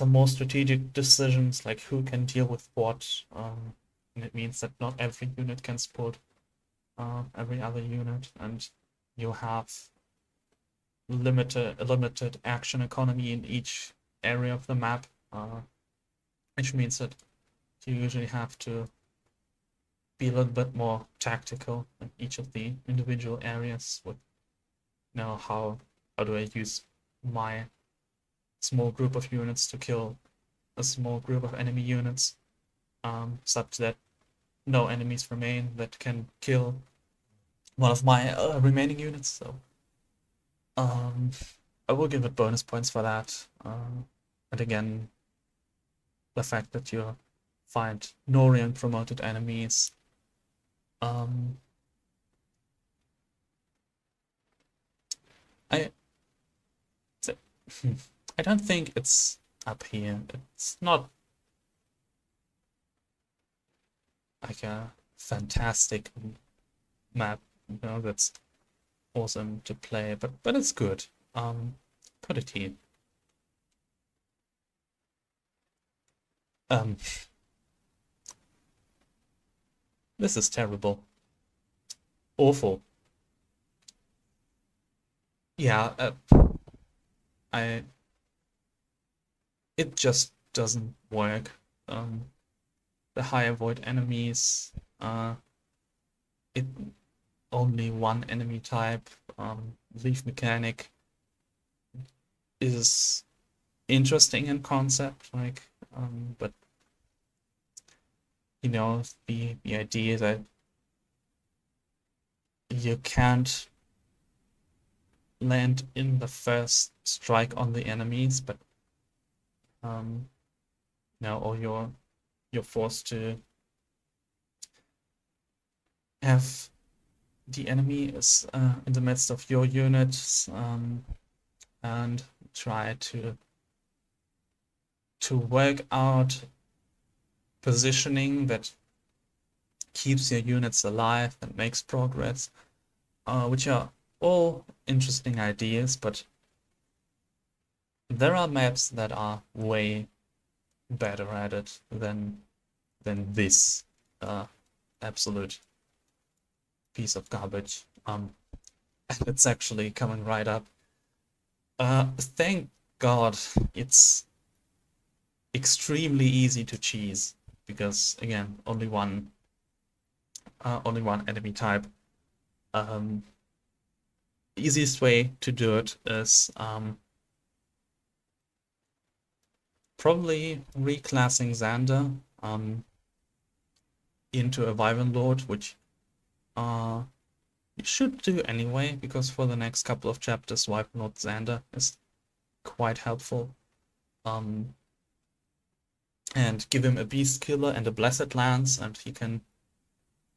more strategic decisions, like who can deal with what, and it means that not every unit can support every other unit, and you have a limited action economy in each area of the map, which means that you usually have to be a little bit more tactical in each of the individual areas with how do I use my small group of units to kill a small group of enemy units, such that no enemies remain that can kill one of my remaining units. So I will give it bonus points for that. And again, the fact that you find Norian promoted enemies. I don't think it's up here. It's not like a fantastic map, that's awesome to play, but it's good. Put it here. This is terrible. Awful. Yeah, it just doesn't work. The high avoid enemies, it only one enemy type, leaf mechanic is interesting in concept, like, but the idea that you can't land in the first strike on the enemies, but or you're forced to have the enemy is in the midst of your units, and try to work out positioning that keeps your units alive and makes progress, which are all interesting ideas, but there are maps that are way better at it than this absolute piece of garbage. And it's actually coming right up. Thank God it's extremely easy to cheese, because again, only one enemy type. Easiest way to do it is probably reclassing Xander into a Wyvern Lord, which you should do anyway, because for the next couple of chapters, Wipe Not Xander is quite helpful. And give him a Beast Killer and a Blessed Lance, and he can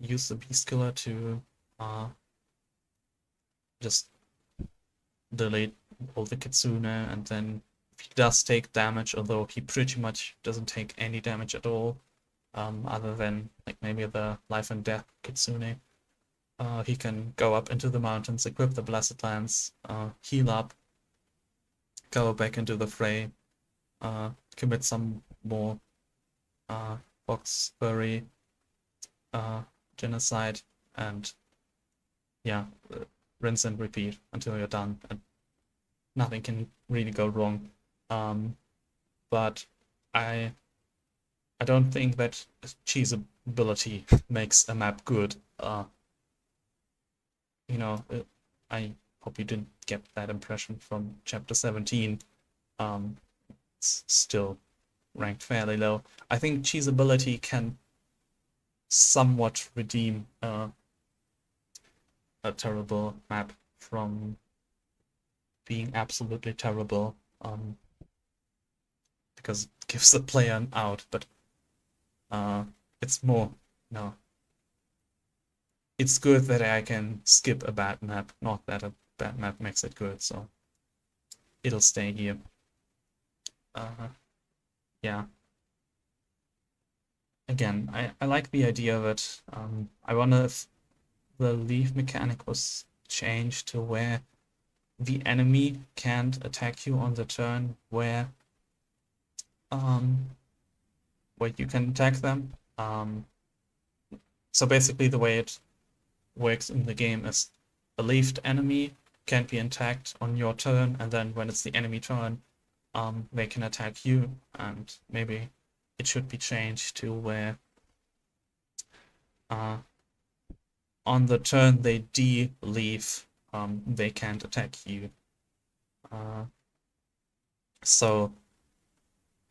use the Beast Killer to just delete all the Kitsune, and then if he does take damage, although he pretty much doesn't take any damage at all, other than like maybe the Life and Death Kitsune, he can go up into the mountains, equip the Blessed Lance, heal up, go back into the fray, commit some more Fox Furry genocide, and yeah, rinse and repeat until you're done, and nothing can really go wrong. But I don't think that cheesability makes a map good. You know, I hope you didn't get that impression from chapter 17. It's still ranked fairly low. I think cheesability can somewhat redeem a terrible map from being absolutely terrible, because it gives the player an out, but it's more, no. It's good that I can skip a bad map, not that a bad map makes it good, so it'll stay here. Yeah. Again, I like the idea of it. I wonder if the leave mechanic was changed to where the enemy can't attack you on the turn where you can attack them. So basically the way it works in the game is a leaved enemy can't be attacked on your turn, and then when it's the enemy turn, they can attack you, and maybe it should be changed to where on the turn they de-leave, they can't attack you. So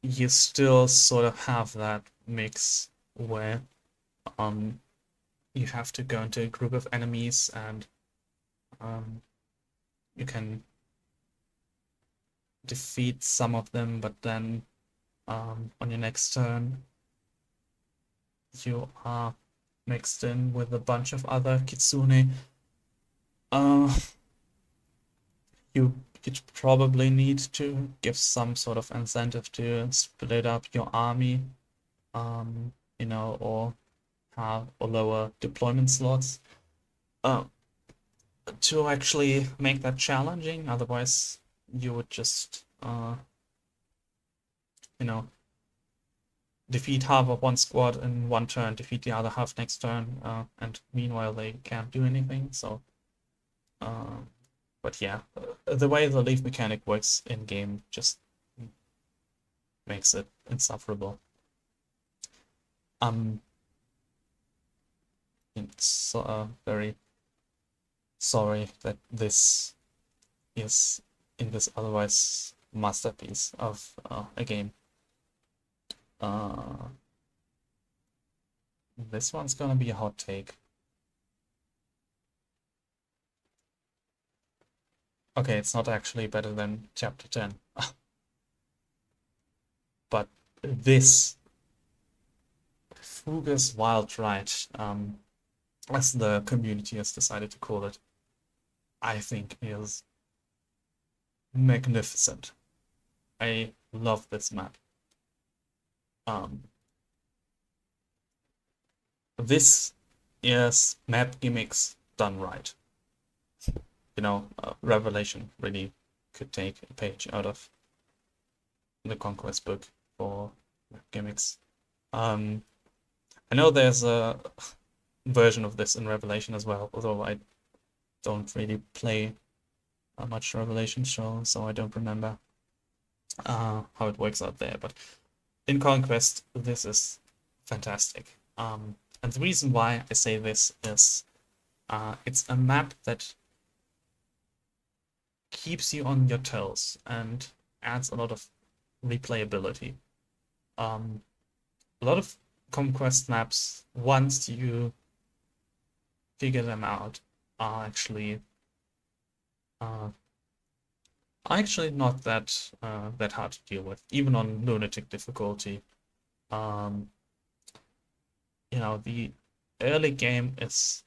you still sort of have that mix where you have to go into a group of enemies, and you can defeat some of them, but then on your next turn you are mixed in with a bunch of other Kitsune. You'd probably need to give some sort of incentive to split up your army, you know, or lower deployment slots to actually make that challenging. Otherwise, you would just, you know, defeat half of one squad in one turn, defeat the other half next turn, and meanwhile they can't do anything. So, but yeah, the way the leave mechanic works in game just makes it insufferable. It's very sorry that this is in this otherwise masterpiece of a game. This one's gonna be a hot take. Okay, it's not actually better than chapter 10. But this Fugus Wild Ride, as the community has decided to call it, I think is magnificent. I love this map. This is map gimmicks done right. You know, Revelation really could take a page out of the Conquest book for map gimmicks. I know there's a version of this in Revelation as well, although I don't really play much Revelation show, so I don't remember how it works out there. But in Conquest, this is fantastic. And the reason why I say this is it's a map that keeps you on your toes and adds a lot of replayability. A lot of Conquest maps, once you figure them out, are actually not that hard to deal with, even on lunatic difficulty. Um, the early game is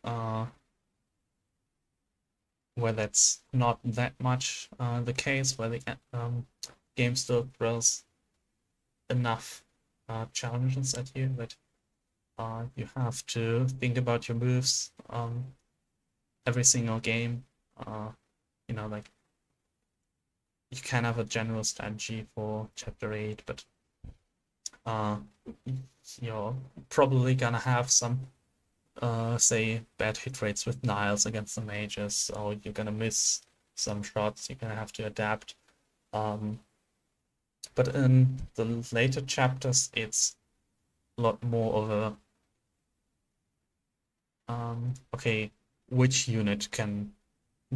uh, where that's not that much the case, where the game still throws enough challenges at you that you have to think about your moves every single game. Uh, like you can have a general strategy for Chapter 8, but uh, you're probably gonna have some, say, bad hit rates with Niles against the mages, or you're gonna miss some shots, you're gonna have to adapt. Um, but in the later chapters, it's a lot more of a okay, which unit can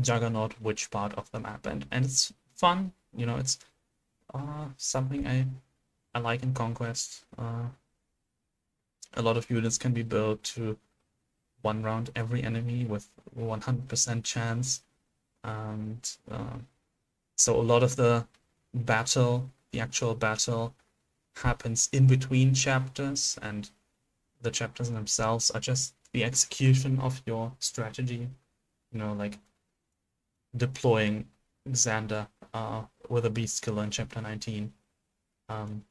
juggernaut which part of the map, and it's fun. It's something I like in Conquest. A lot of units can be built to one round every enemy with 100% chance, and so a lot of the actual battle, happens in between chapters, and the chapters themselves are just the execution of your strategy. Like deploying Xander with a beast killer in chapter 19, um,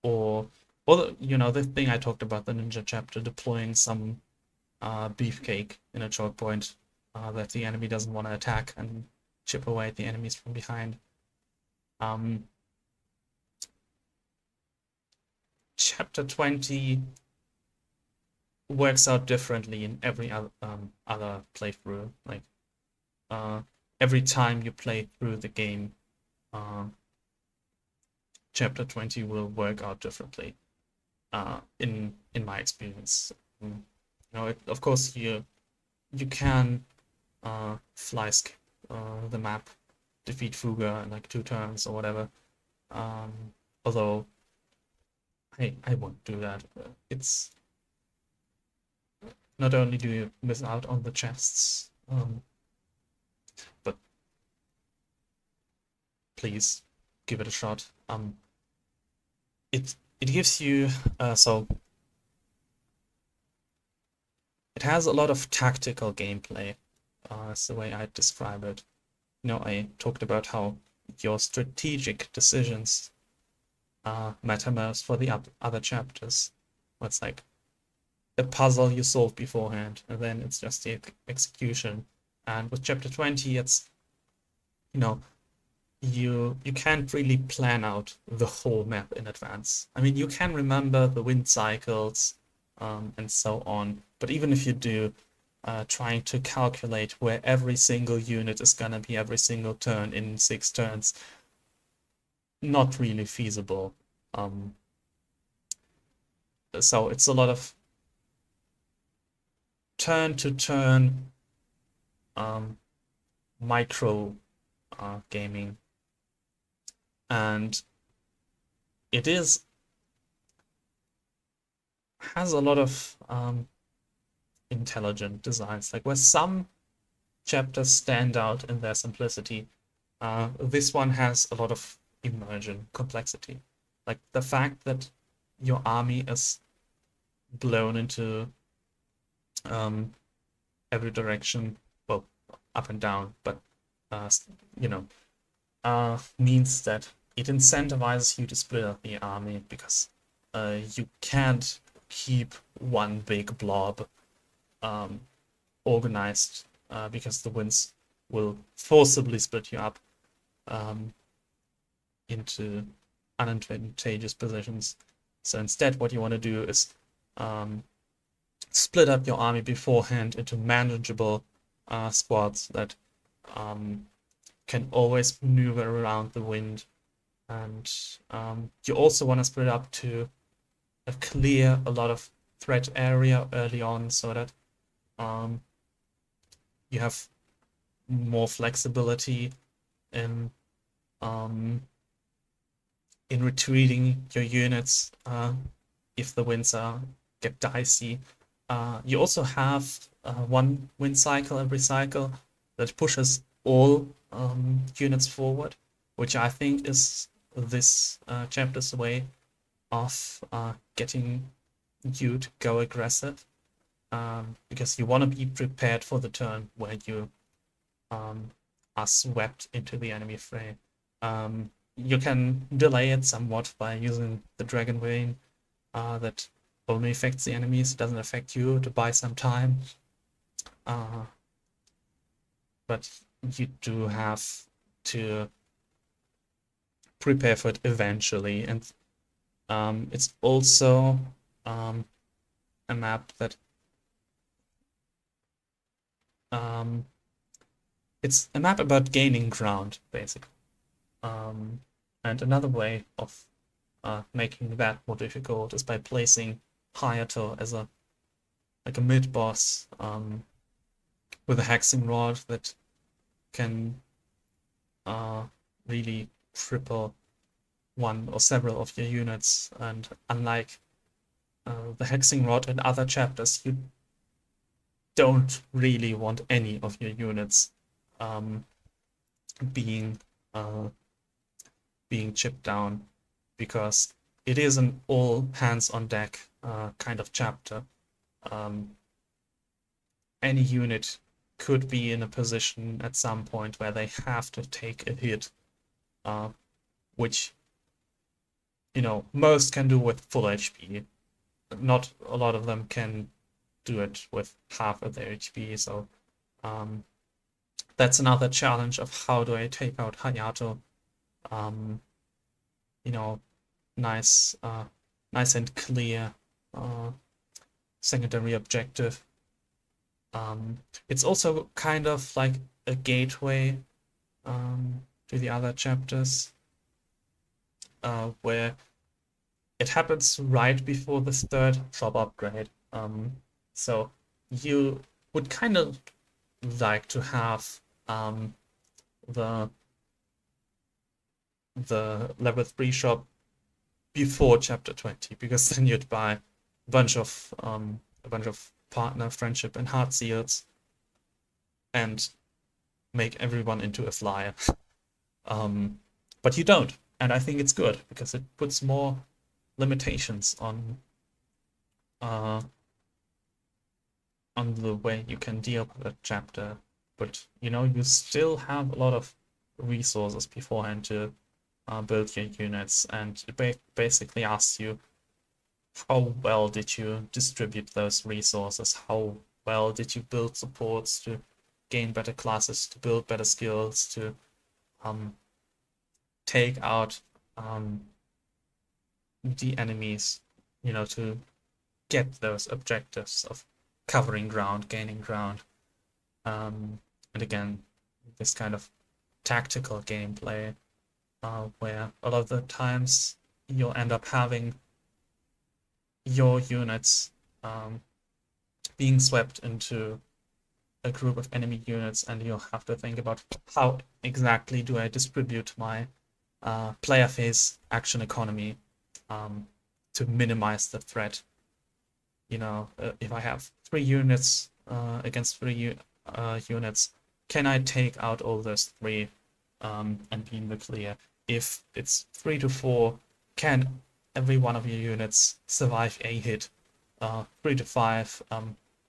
or the thing I talked about, the ninja chapter, deploying some beefcake in a choke point that the enemy doesn't want to attack and chip away at the enemies from behind. Chapter 20 works out differently in every other playthrough. Like every time you play through the game, chapter 20 will work out differently. In my experience, of course you can fly skip the map, defeat Fuga in like 2 turns or whatever. Although I won't do that. It's not only do you miss out on the chests, but please give it a shot. It gives you so it has a lot of tactical gameplay. That's the way I describe it. I talked about how your strategic decisions matter most for the other chapters. It's like a puzzle you solve beforehand, and then it's just the execution. And with chapter 20, it's you can't really plan out the whole map in advance. I mean, you can remember the wind cycles and so on, but even if you do, trying to calculate where every single unit is gonna be every single turn in 6 turns, not really feasible. So it's a lot of turn to turn micro gaming, and it has a lot of intelligent designs, like where some chapters stand out in their simplicity. This one has a lot of immersion complexity, like the fact that your army is blown into every direction, well, up and down, but uh, you know, means that it incentivizes you to split up the army, because you can't keep one big blob organized, because the winds will forcibly split you up into unadvantageous positions. So instead, what you want to do is split up your army beforehand into manageable squads that can always maneuver around the wind. And you also want to split up to clear a lot of threat area early on, so that you have more flexibility in retreating your units if the winds get dicey. You also have one win cycle every cycle that pushes all units forward, which I think is this chapter's way of getting you to go aggressive, because you want to be prepared for the turn where you are swept into the enemy fray. You can delay it somewhat by using the Dragon Vein that only affects the enemies, doesn't affect you, to buy some time. But you do have to prepare for it eventually. And it's also a map that it's a map about gaining ground, basically. And another way of making that more difficult is by placing Hayato as a mid boss with a hexing rod that can really cripple one or several of your units. And unlike the hexing rod in other chapters, you don't really want any of your units being chipped down, because it is an all hands on deck kind of chapter. Any unit could be in a position at some point where they have to take a hit, which most can do with full HP. Not a lot of them can do it with half of their HP, so that's another challenge of how do I take out Hayato. Nice and clear secondary objective. It's also kind of like a gateway to the other chapters, where it happens right before the third shop upgrade. So you would kind of like to have the level 3 shop before chapter 20, because then you'd buy a bunch of partner, friendship, and heart seals and make everyone into a flyer. But you don't, and I think it's good because it puts more limitations on the way you can deal with a chapter. But you still have a lot of resources beforehand to build your units, and it basically asks you, how well did you distribute those resources? How well did you build supports to gain better classes, to build better skills, to take out the enemies, to get those objectives of covering ground, gaining ground. And again, this kind of tactical gameplay, where a lot of the times you'll end up having your units being swept into a group of enemy units, and you'll have to think about how exactly do I distribute my player phase action economy to minimize the threat. If I have 3 units against 3 units, can I take out all those 3 and be in the clear? If it's 3 to 4, can every one of your units survive a hit? 3 to 5,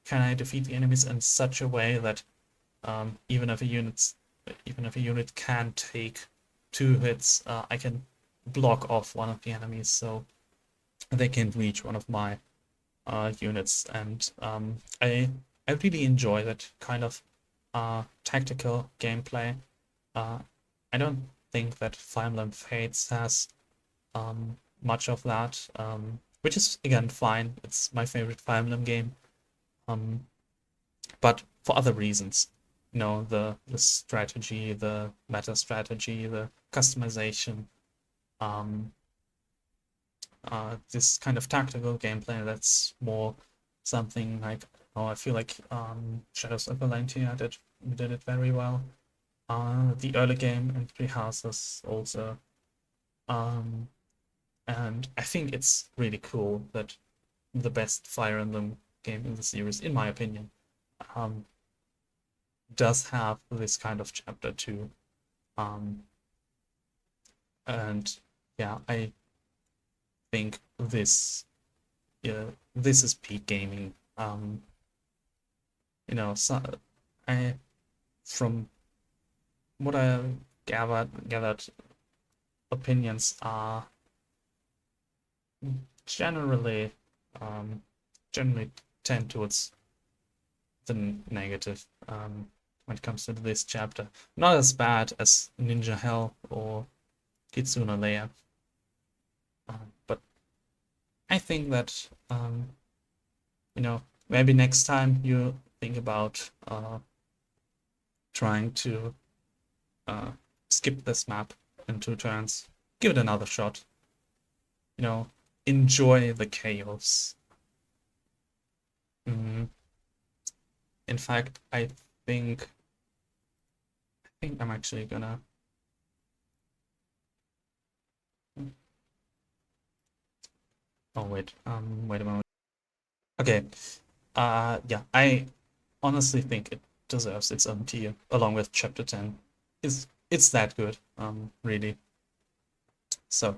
can I defeat the enemies in such a way that even if a unit can take 2 hits, I can block off one of the enemies so they can reach one of my units. And I really enjoy that kind of tactical gameplay. I don't think that Fire Emblem Fates has much of that, which is again fine. It's my favorite Fire Emblem game, but for other reasons. The strategy, the meta strategy, the customization, this kind of tactical gameplay that's more something like, I feel like Shadows of Valentia did it very well. The early game in Three Houses also. And I think it's really cool that the best Fire Emblem game in the series, in my opinion, does have this kind of chapter too. And yeah, I think this is peak gaming. So from what I gathered, opinions are generally generally tend towards the negative when it comes to this chapter. Not as bad as Ninja Hell or Kitsune Lair, but I think that maybe next time you think about trying to skip this map in 2 turns, give it another shot. Enjoy the chaos. In fact, I think I'm actually gonna. Oh wait, wait a moment. Okay, yeah, I honestly think it deserves its own tier along with Chapter 10. It's that good, really. So,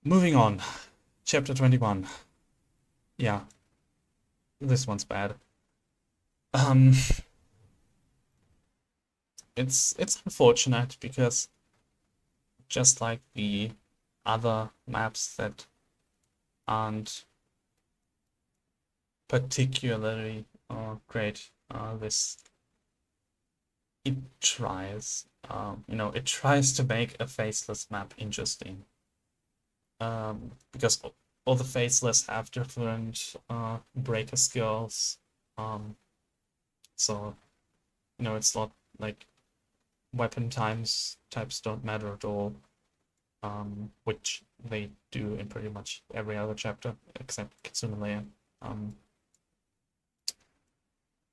moving on, Chapter 21. Yeah, this one's bad. It's unfortunate because just like the other maps that aren't particularly great, this it tries to make a faceless map interesting, because all the faceless have different breaker skills, so it's not like weapon types don't matter at all, which they do in pretty much every other chapter except Kitsune Lair.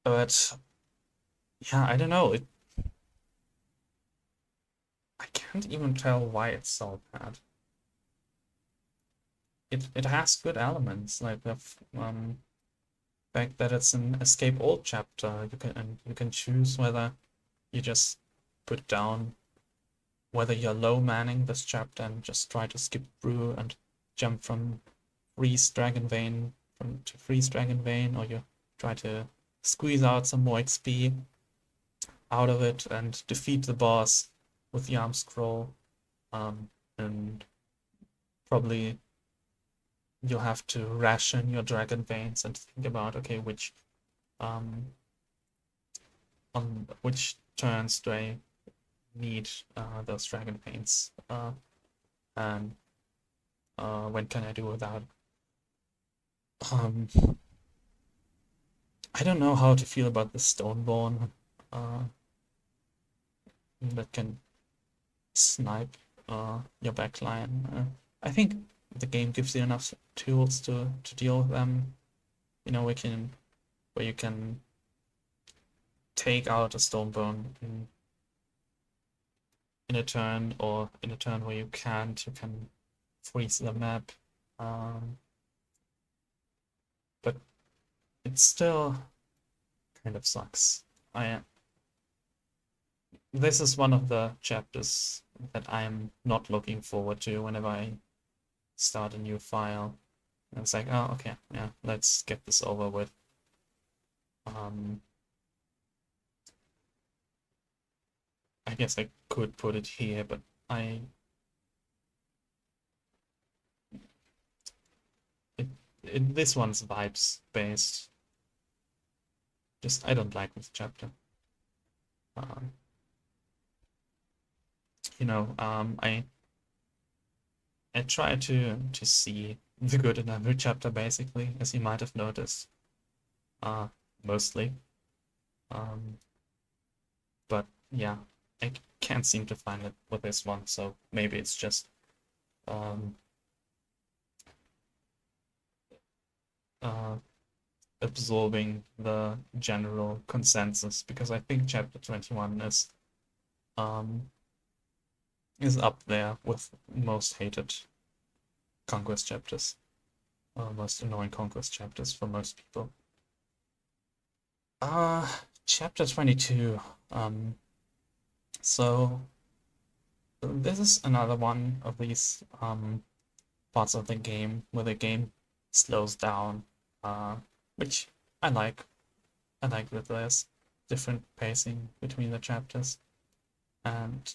But yeah, I don't know. I can't even tell why it's so bad. It has good elements, like the fact that it's an escape all chapter. You can choose whether you just put down whether you're low manning this chapter and just try to skip through and jump from Freeze Dragon Vein to Freeze Dragon Vein, or you try to squeeze out some more XP out of it and defeat the boss with the arm scroll, and probably you'll have to ration your dragon veins and think about, okay, which on which turns do I need those dragon veins, and when can I do without? I don't know how to feel about the Stoneborn that can snipe your backline. I think the game gives you enough tools to deal with them. Where you can take out a Stoneborn in a turn, or in a turn where you can freeze the map. But it still kind of sucks. This is one of the chapters that I'm not looking forward to whenever I start a new file. And it's like, oh, okay, yeah, let's get this over with. I guess I could put it here, but this one's vibes based. Just I don't like this chapter. I try to see the good in every chapter, basically, as you might have noticed, mostly. But yeah, I can't seem to find it with this one, so maybe it's just absorbing the general consensus, because I think chapter 21 is up there with most hated Conquest chapters. most annoying conquest chapters for most people. Chapter 22. So this is another one of these parts of the game where the game slows down, which I like. I like that there's different pacing between the chapters, and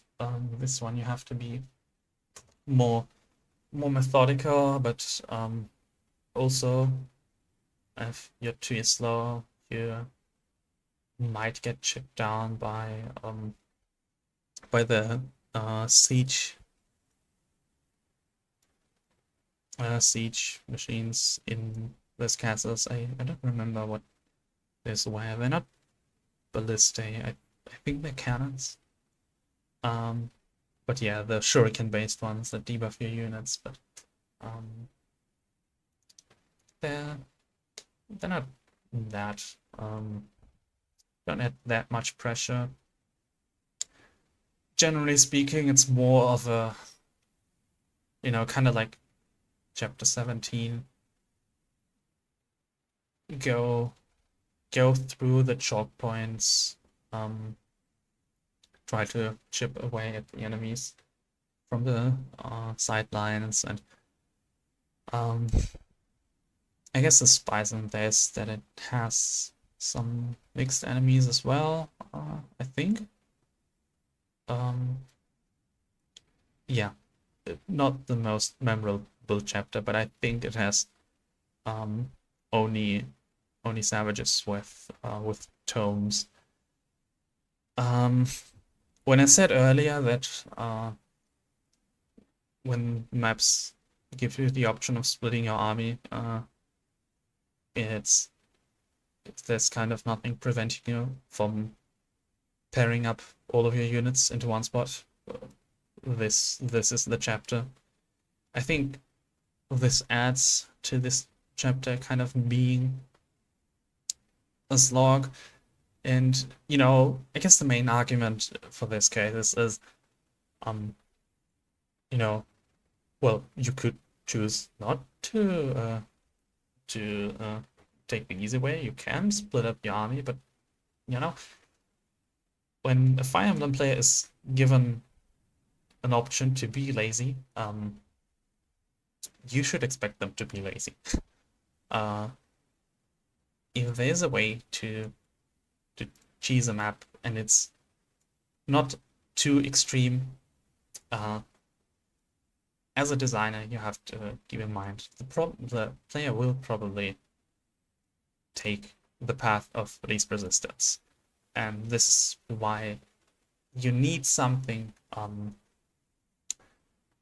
this one you have to be more methodical, but also if you're too slow, you might get chipped down by the siege machines in those castles. I don't remember what this were. They're not ballistae. I think they're cannons. But yeah, the shuriken-based ones that debuff your units, but they're not that don't add that much pressure. Generally speaking, it's more of a kind of like chapter 17. Go through the choke points, try to chip away at the enemies from the sidelines, and I guess the spice in this that it has some mixed enemies as well. I think. Yeah, not the most memorable chapter, but I think it has only savages with tomes. When I said earlier that when maps give you the option of splitting your army, it's there's kind of nothing preventing you from pairing up all of your units into one spot. This is the chapter. I think this adds to this chapter kind of being a slog. And I guess the main argument for this case is well, you could choose not to take the easy way. You can split up your army, but when a Fire Emblem player is given an option to be lazy, you should expect them to be lazy. If there's a way to cheese a map and it's not too extreme, as a designer, you have to keep in mind the player will probably take the path of least resistance, and this is why you need something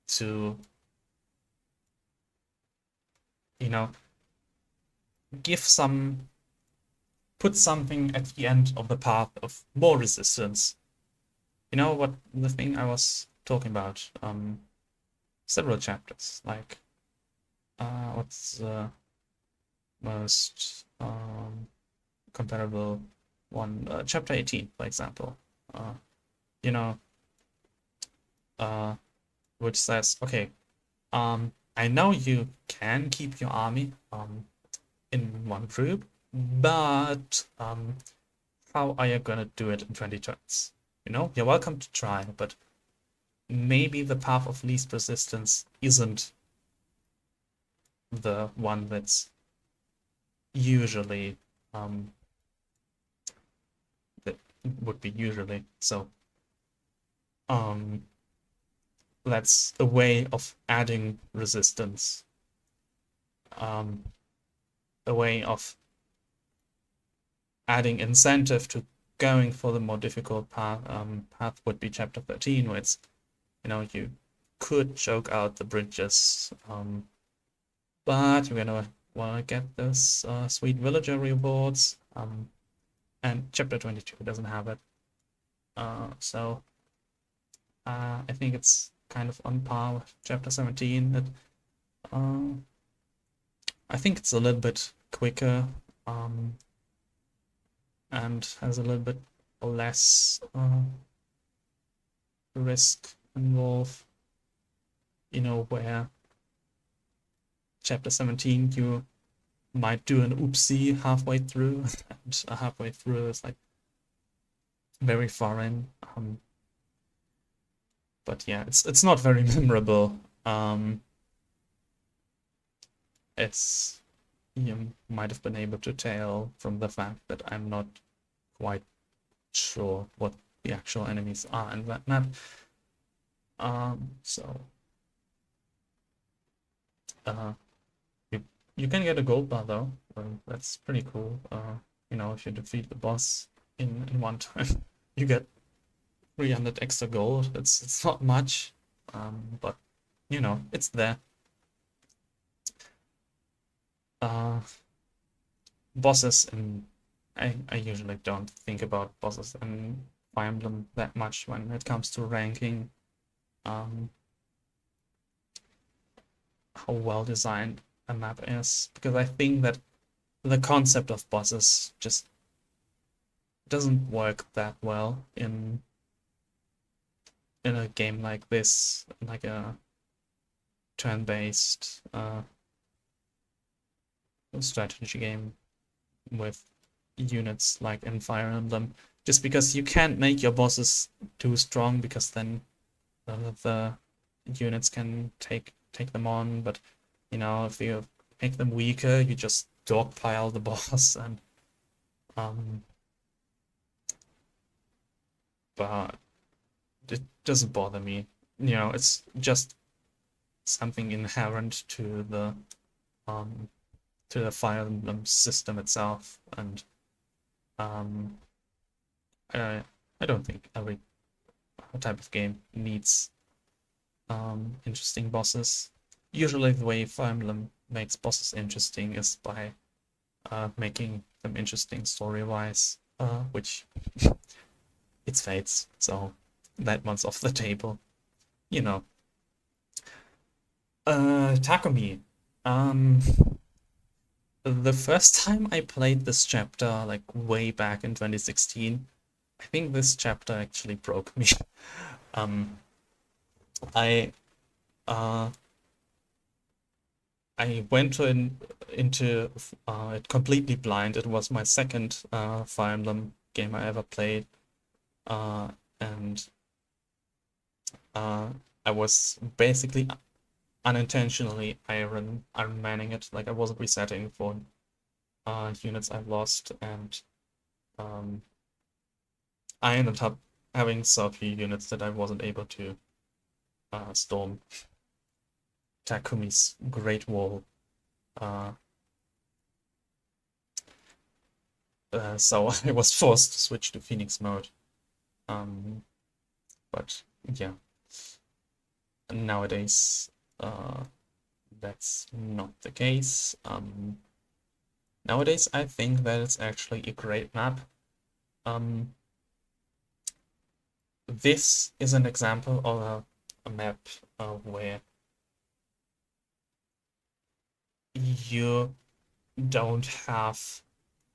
to put something at the end of the path of more resistance. What the thing I was talking about several chapters, like what's the most comparable one, chapter 18, for example, which says, okay, I know you can keep your army in one group, but how are you gonna do it in 20 turns? You're welcome to try, but maybe the path of least resistance isn't the one that's usually that would be usually. So that's a way of adding resistance, a way of adding incentive to going for the more difficult path. Path would be chapter 13, where it's you could choke out the bridges, but you're gonna want to get those sweet villager rewards, and chapter 22 doesn't have it, so I think it's kind of on par with chapter 17. That I think it's a little bit quicker, and has a little bit less risk involved, where chapter 17, you might do an oopsie halfway through, and halfway through is like very foreign. But yeah, it's not very memorable. As you might have been able to tell from the fact that I'm not quite sure what the actual enemies are in that map. So you can get a gold bar though. That's pretty cool. You know, if you defeat the boss in one time, you get 300 extra gold. It's not much, but you know, it's there. Bosses, and I usually don't think about bosses in Fire Emblem that much when it comes to ranking. How well designed a map is, because I think that the concept of bosses just doesn't work that well in a game like this, like a turn-based strategy game with units like in Fire Emblem, just because you can't make your bosses too strong, because then none of the units can take them on. But you know, if you make them weaker, you just dogpile the boss, and but it doesn't bother me. You know, it's just something inherent to the Fire Emblem system itself, and I don't think every type of game needs interesting bosses. Usually the way Fire Emblem makes bosses interesting is by making them interesting story-wise, which it's Fates, so that one's off the table. You know. Takumi. The first time I played this chapter, like way back in 2016, I think this chapter actually broke me. I went into it completely blind. It was my second Fire Emblem game I ever played, and I was basically unintentionally Iron Manning it. Like, I wasn't resetting for units I've lost, and I ended up having so few units that I wasn't able to storm Takumi's Great Wall. So I was forced to switch to Phoenix mode. But yeah, nowadays that's not the case. Nowadays I think that it's actually a great map. This is an example of a map where you don't have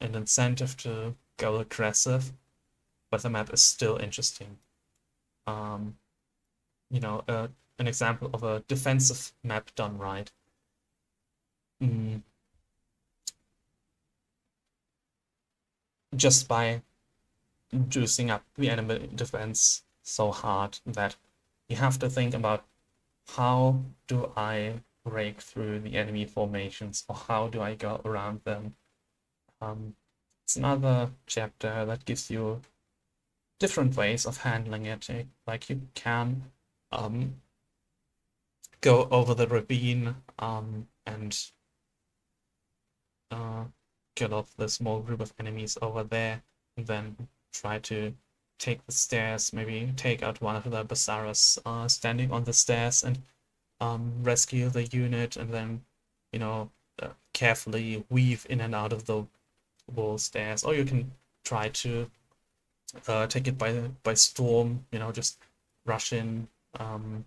an incentive to go aggressive, but the map is still interesting. You know, an example of a defensive map done right. Just by juicing up the enemy defense so hard that you have to think about, how do I break through the enemy formations, or how do I go around them? It's another chapter that gives you different ways of handling it. Like, you can go over the ravine and kill off the small group of enemies over there, and then try to take the stairs, maybe take out one of the Basaras standing on the stairs, and rescue the unit, and then, you know, carefully weave in and out of the wall stairs. Or you can try to take it by storm, you know, just rush in and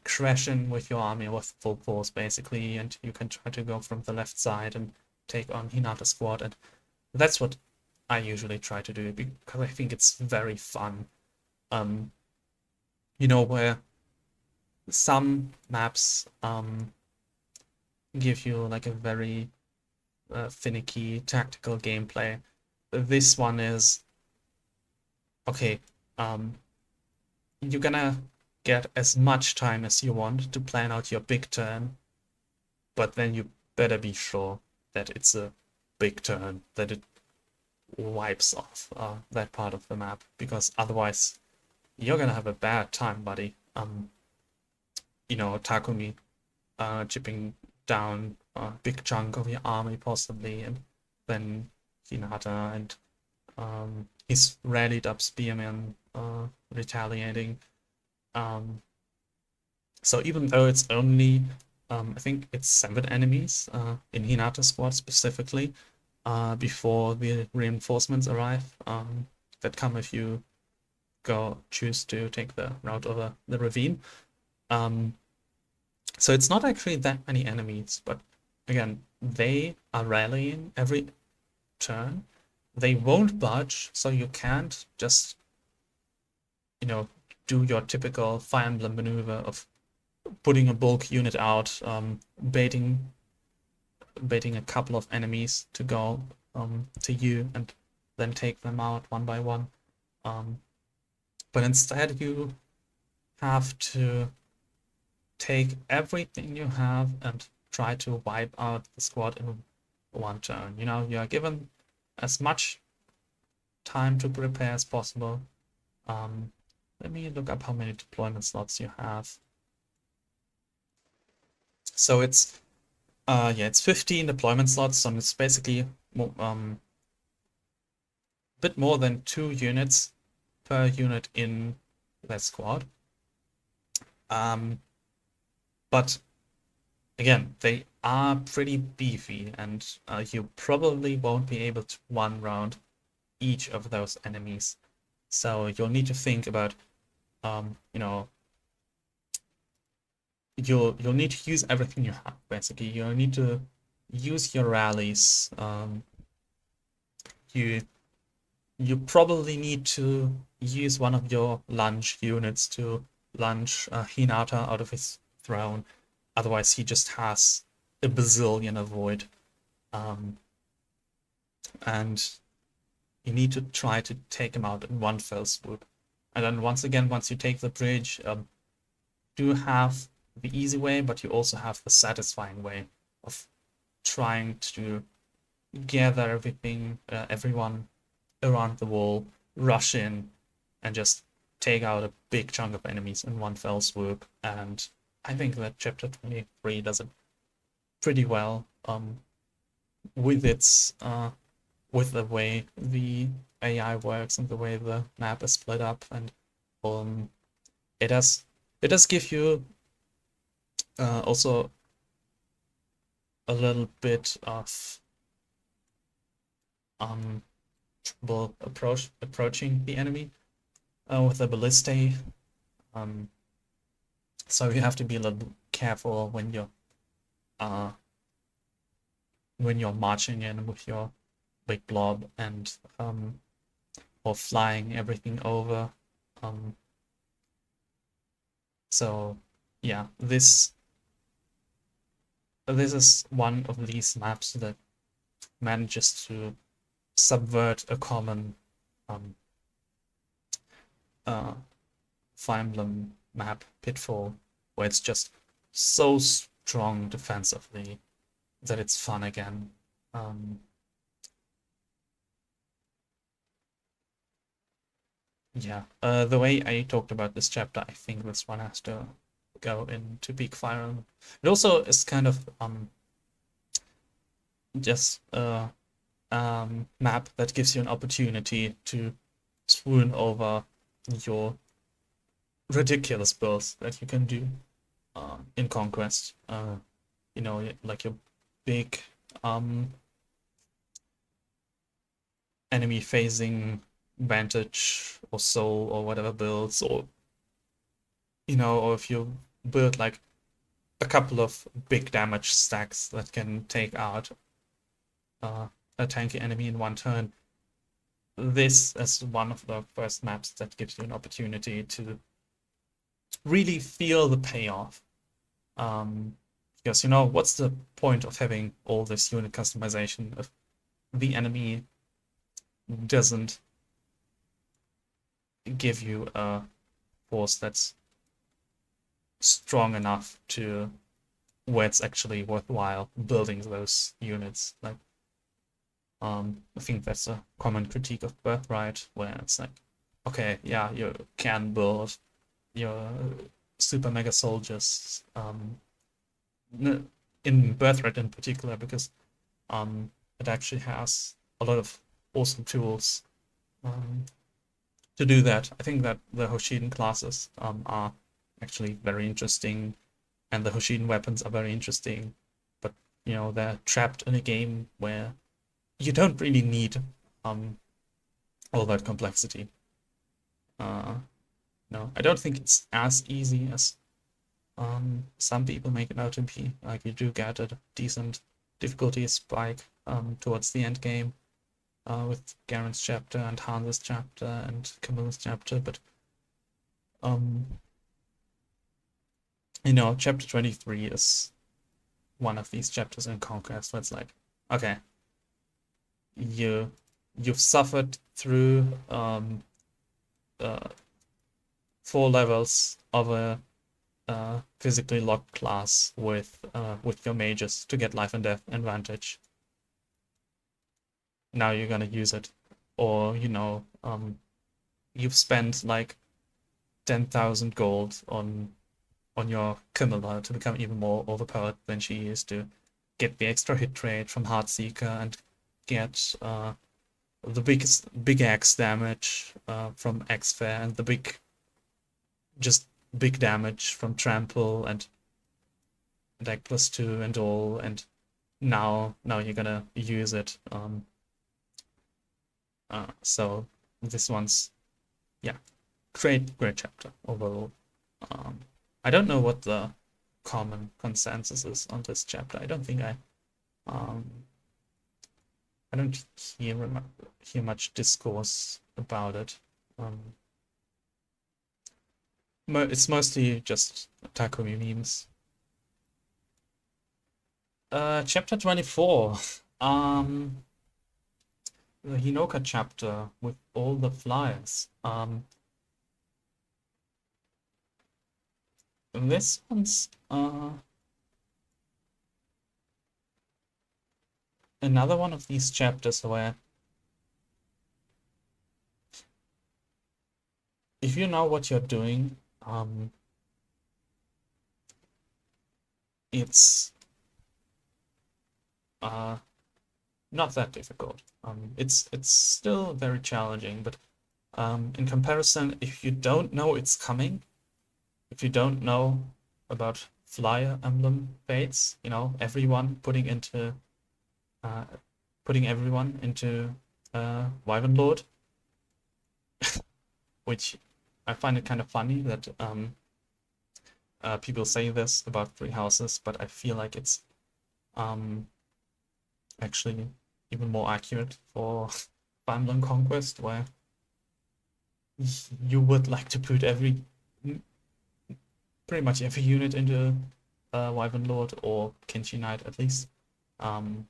crash in with your army with full force, basically, and you can try to go from the left side and take on Hinata's squad. And that's what I usually try to do, because I think it's very fun. You know, where some maps give you like a very finicky tactical gameplay. This one is okay. You're gonna get as much time as you want to plan out your big turn, but then you better be sure that it's a big turn, that it wipes off that part of the map, because otherwise you're gonna have a bad time, buddy. Takumi chipping down a big chunk of your army possibly, and then Hinata and his rallied up spearmen retaliating. So even though it's only, I think it's 7 enemies in Hinata's squad specifically, before the reinforcements arrive, that come if you choose to take the route over the ravine. So it's not actually that many enemies, but again, they are rallying every turn. They won't budge, so you can't just, do your typical Fire Emblem maneuver of putting a bulk unit out, baiting a couple of enemies to go to you and then take them out one by one. But instead you have to take everything you have and try to wipe out the squad in one turn. You are given as much time to prepare as possible. Let me look up how many deployment slots you have. So it's 15 deployment slots, so it's basically bit more than 2 units per unit in that squad. But again, they are pretty beefy, and you probably won't be able to one round each of those enemies. So you'll need to think about, you'll need to use everything you have. Basically, you'll need to use your rallies. You probably need to use one of your lunge units to lunge Hinata out of his throne. Otherwise, he just has a bazillion avoid. And you need to try to take him out in one fell swoop. And then once you take the bridge, do have the easy way, but you also have the satisfying way of trying to gather everyone around the wall, rush in, and just take out a big chunk of enemies in one fell swoop. And I think that chapter 23 does it pretty well, with the way the AI works and the way the map is split up, and it does give you also a little bit of approaching the enemy with the ballistae. So you have to be a little careful when you're marching in with your big blob and or flying everything over. So yeah, this is one of these maps that manages to subvert a common Fire Emblem map pitfall, where it's just so strong defensively that it's fun again. Yeah, the way I talked about this chapter, I think this one has to go into Peak Fire Emblem. It also is kind of just a map that gives you an opportunity to swoon over your ridiculous builds that you can do in Conquest. Like your big enemy phasing Vantage or Soul or whatever builds, or if you build like a couple of big damage stacks that can take out a tanky enemy in one turn. This is one of the first maps that gives you an opportunity to really feel the payoff. Because, you know, what's the point of having all this unit customization if the enemy doesn't give you a force that's strong enough to where it's actually worthwhile building those units. Like, I think that's a common critique of Birthright, where it's like, okay, yeah, you can build your super mega soldiers, in Birthright in particular, because it actually has a lot of awesome tools um, to do that. I think that the Hoshiden classes are actually very interesting, and the Hoshiden weapons are very interesting, but you know, they're trapped in a game where you don't really need um, all that complexity. Uh, no, I don't think it's as easy as some people make it out to be. Like, you do get a decent difficulty spike towards the end game with Garen's chapter and Hans's chapter and Camilla's chapter, but um, you know, chapter 23 is one of these chapters in Conquest where it's like, okay, you've suffered through uh, 4 levels of a physically locked class with your mages to get life and death advantage. Now you're gonna use it, or you know, you've spent like 10,000 gold on your Camilla to become even more overpowered than she is, to get the extra hit rate from Heartseeker and get the big axe damage from X-Fair, and the just big damage from Trample and Deck +2 and all, and now you're gonna use it. So this one's, yeah, great chapter overall. I don't know what the common consensus is on this chapter. I don't think um, I don't hear much discourse about it. It's mostly just Takumi memes. Chapter 24. The Hinoka chapter with all the flyers. This one's another one of these chapters where if you know what you're doing, it's not that difficult. It's still very challenging, but in comparison, if you don't know it's coming, if you don't know about Fire Emblem Fates, you know, everyone putting everyone into Wyvern Lord, which I find it kind of funny that people say this about Three Houses, but I feel like it's actually even more accurate for Fire Emblem Conquest, where you would like to put pretty much every unit into Wyvern Lord or Kinshi Knight at least. No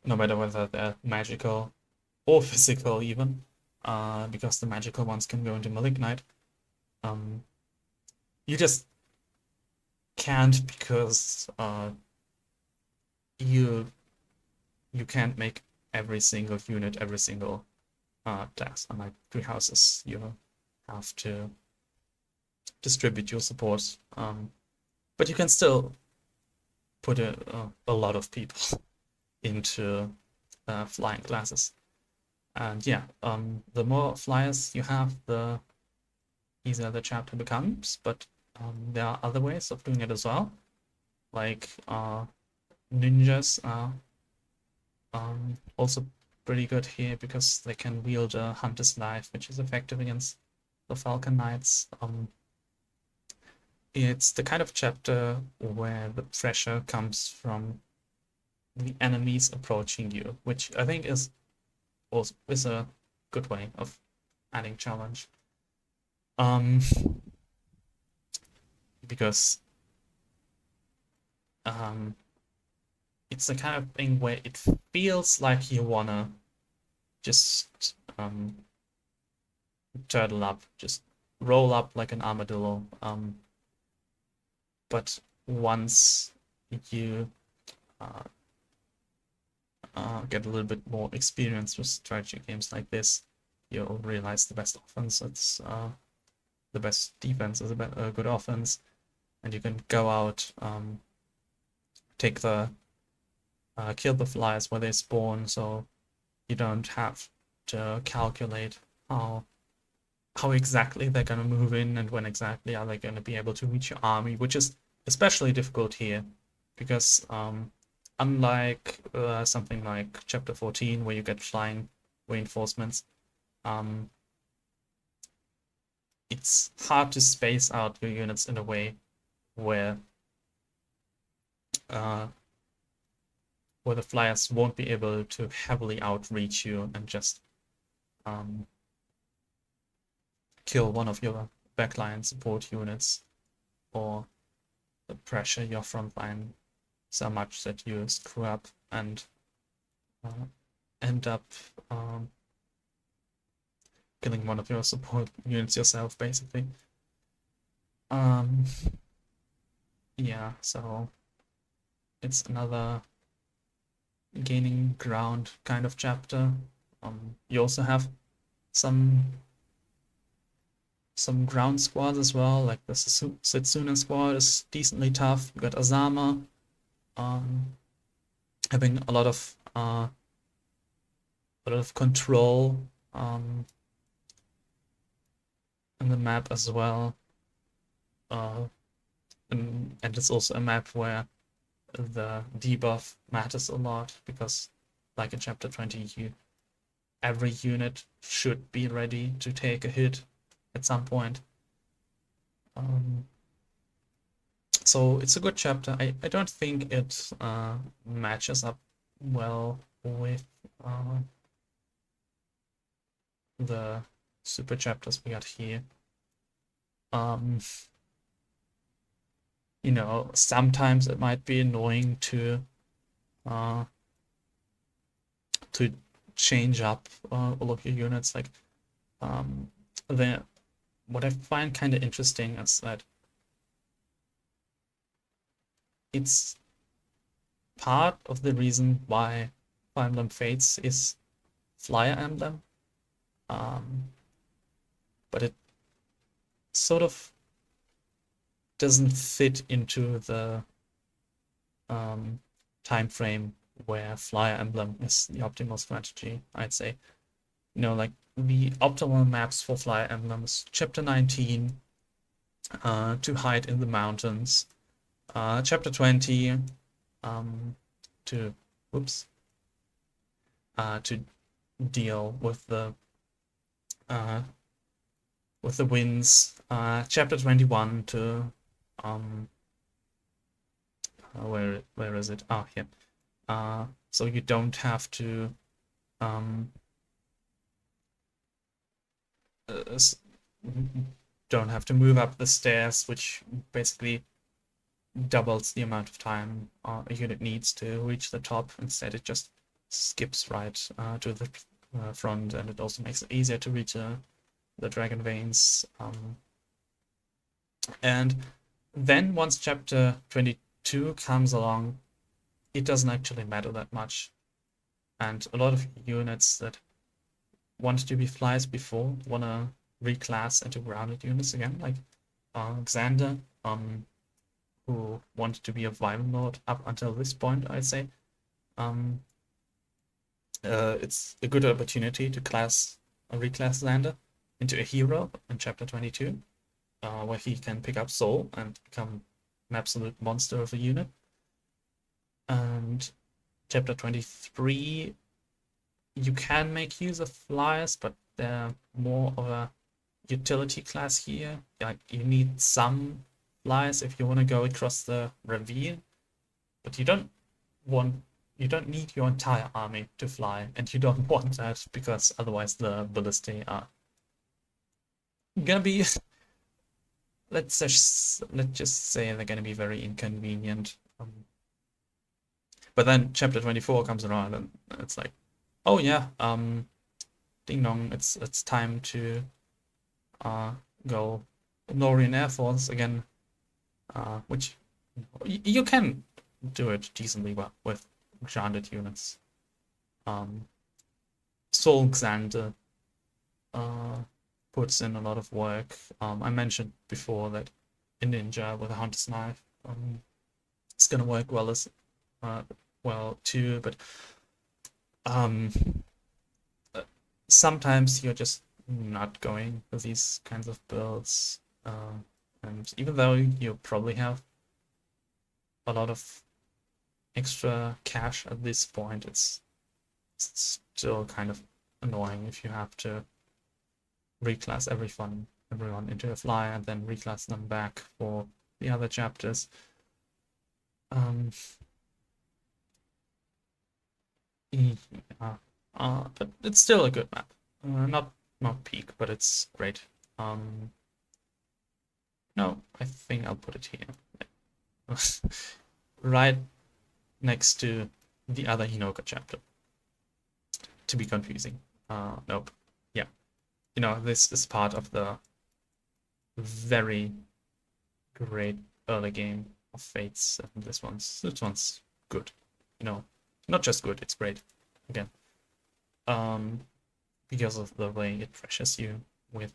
matter whether they're magical or physical even, because the magical ones can go into Malignite. You just can't, because you can't make every single unit every single task. Unlike Three Houses, you have to distribute your support, but you can still put a lot of people into flying classes. And yeah, the more flyers you have, the easier the chapter becomes. But there are other ways of doing it as well. Like ninjas are also pretty good here because they can wield a Hunter's Knife, which is effective against the Falcon Knights. It's the kind of chapter where the pressure comes from the enemies approaching you, which I think is a good way of adding challenge. Because it's the kind of thing where it feels like you wanna just turtle up, just roll up like an armadillo. But once you get a little bit more experience with strategy games like this, you'll realize the best offense it's the best defense is a good offense, and you can go out, take the kill the flies where they spawn, so you don't have to calculate how exactly they're gonna move in and when exactly are they gonna be able to reach your army, which is especially difficult here because unlike something like Chapter 14 where you get flying reinforcements, it's hard to space out your units in a way where the flyers won't be able to heavily outreach you and just kill one of your backline support units or pressure your front line so much that you screw up and end up killing one of your support units yourself, basically. Yeah, so it's another gaining ground kind of chapter. You also have some ground squads as well, like the Setsuna squad is decently tough. You got Azama, having a lot of control in the map as well. And it's also a map where the debuff matters a lot because, like in Chapter 20, every unit should be ready to take a hit at some point. So it's a good chapter. I don't think it matches up well with the super chapters we got here. You know, sometimes it might be annoying to change up all of your units. Like, what I find kind of interesting is that it's part of the reason why Fire Emblem Fates is Fire Emblem, but it sort of doesn't fit into the time frame where Fire Emblem is the optimal strategy, I'd say. You know, like the optimal maps for Fire Emblem is Chapter 19, to hide in the mountains, Chapter 20, to deal with the winds, Chapter 21 to where is it? Ah, here. So you don't have to move up the stairs, which basically doubles the amount of time a unit needs to reach the top. Instead, it just skips right to the front, and it also makes it easier to reach the dragon veins. And then once Chapter 22 comes along, it doesn't actually matter that much. And a lot of units that wanted to be flyers before want to reclass into grounded units again, like Xander, who wanted to be a Violent Lord up until this point, I'd say. It's a good opportunity to reclass Xander into a hero in Chapter 22, where he can pick up Soul and become an absolute monster of a unit. And Chapter 23, you can make use of flyers, but they're more of a utility class here. Like, you need some flyers if you want to go across the ravine, but you don't need your entire army to fly, and you don't want that because otherwise the ballistae are gonna be let's just say they're gonna be very inconvenient. But then chapter 24 comes around and it's like, oh yeah, ding dong, it's time to go Norian Air Force again, which you can do it decently well with grounded units. Soul Xander puts in a lot of work. I mentioned before that in Ninja with a Hunter's Knife, it's gonna work well as well too, but sometimes you're just not going with these kinds of builds, and even though you probably have a lot of extra cash at this point, it's still kind of annoying if you have to reclass everyone into a flyer and then reclass them back for the other chapters. Yeah, but it's still a good map. Not peak, but it's great. No, I think I'll put it here. Right next to the other Hinoka chapter. To be confusing. Nope. Yeah. This is part of the very great early game of Fates, and this one's good. Not just good, it's great. Again. Because of the way it pressures you with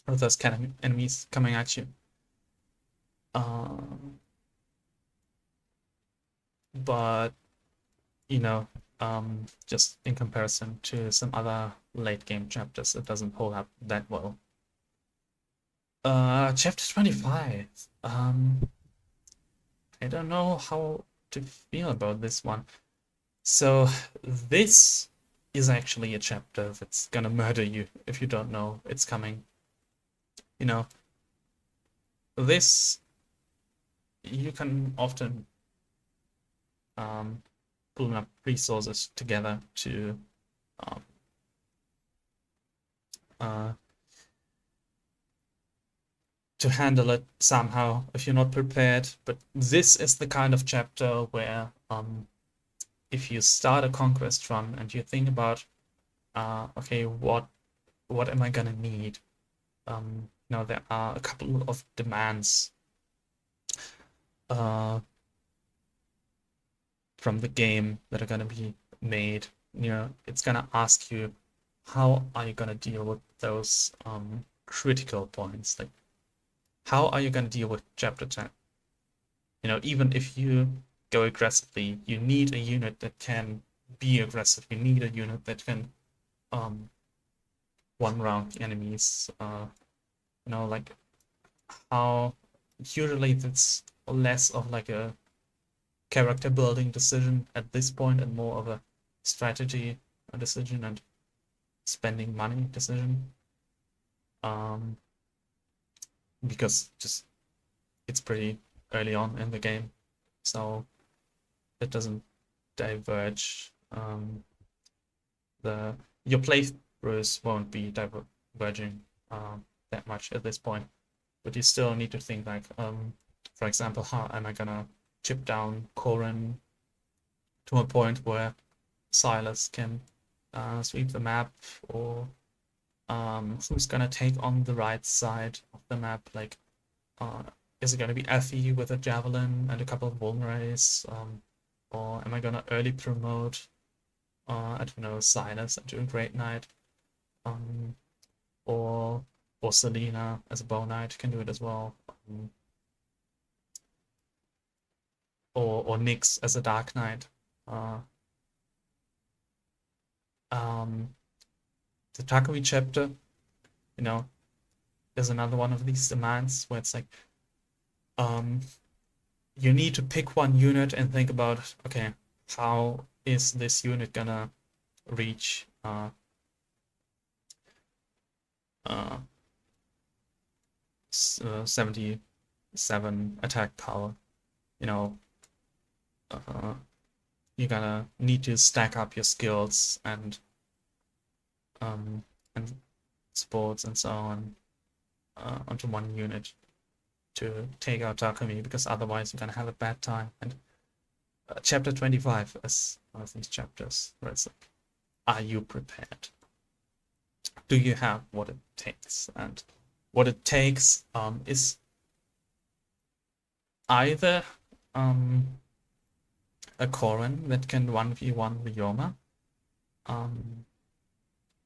those kind of enemies coming at you. But just in comparison to some other late game chapters, it doesn't hold up that well. Chapter 25. I don't know how to feel about this one. So this is actually a chapter that's gonna murder you if you don't know it's coming. This you can often pull up resources together to handle it somehow if you're not prepared. But this is the kind of chapter where if you start a conquest run and you think about okay, what am I gonna need? There are a couple of demands from the game that are gonna be made. It's gonna ask you, how are you gonna deal with those critical points? Like, how are you gonna deal with chapter 10? Even if you go aggressively, you need a unit that can be aggressive. You need a unit that can one round the enemies. Like how usually that's less of like a character building decision at this point and more of a strategy decision and spending money decision. Because just it's pretty early on in the game, so it doesn't diverge. Your playthroughs won't be diverging that much at this point, but you still need to think like, for example, how am I gonna chip down Corin to a point where Silas can sweep the map, or who's gonna take on the right side of the map? Like, is it gonna be Effie with a javelin and a couple of vulneraries, or am I gonna early promote I don't know, Silas into a Great Knight, or Selena as a Bow Knight can do it as well, or Nyx as a Dark Knight. The Takumi chapter, is another one of these demands where it's like, you need to pick one unit and think about, okay, how is this unit gonna reach 77 attack power? You're gonna need to stack up your skills and sports and so on onto one unit to take out Takumi, because otherwise you're gonna have a bad time. And chapter 25 as one of these chapters where it's like, are you prepared? Do you have what it takes? And what it takes is either a Corrin that can 1v1 Ryoma,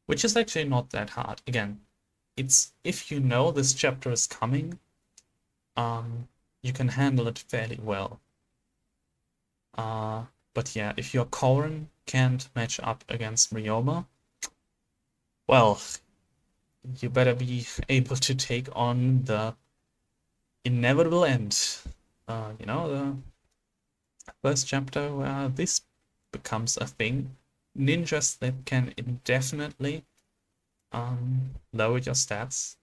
which is actually not that hard. Again, it's if you know this chapter is coming, you can handle it fairly well. But yeah, if your Corrin can't match up against Ryoma, well, you better be able to take on the inevitable end. The first chapter where this becomes a thing. Ninjas that can indefinitely lower your stats.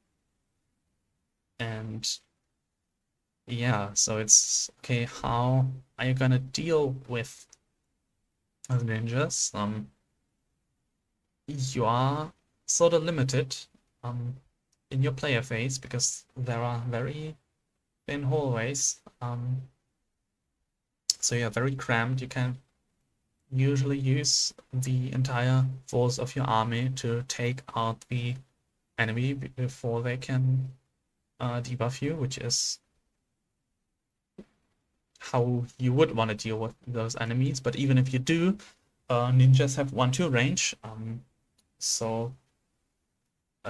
And yeah, so it's okay, how are you gonna deal with ninjas? You are sort of limited in your player phase because there are very thin hallways. So you're very cramped. You can usually use the entire force of your army to take out the enemy before they can debuff you, which is how you would want to deal with those enemies. But even if you do, ninjas have 1-2 range, so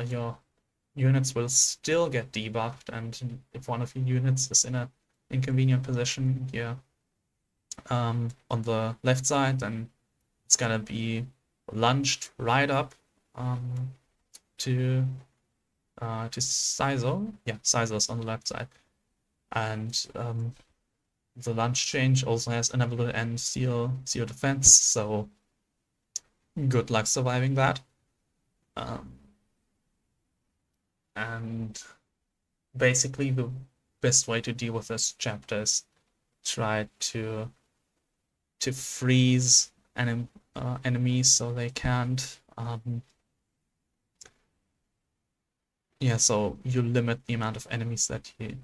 your units will still get debuffed, and if one of your units is in an inconvenient position here on the left side, then it's gonna be lunged right up to Saizo. Yeah, Saizo's on the left side. And the lunge change also has inevitable end seal defense, so good luck surviving that. And basically the best way to deal with this chapter is try to freeze enemies so they can't so you limit the amount of enemies that you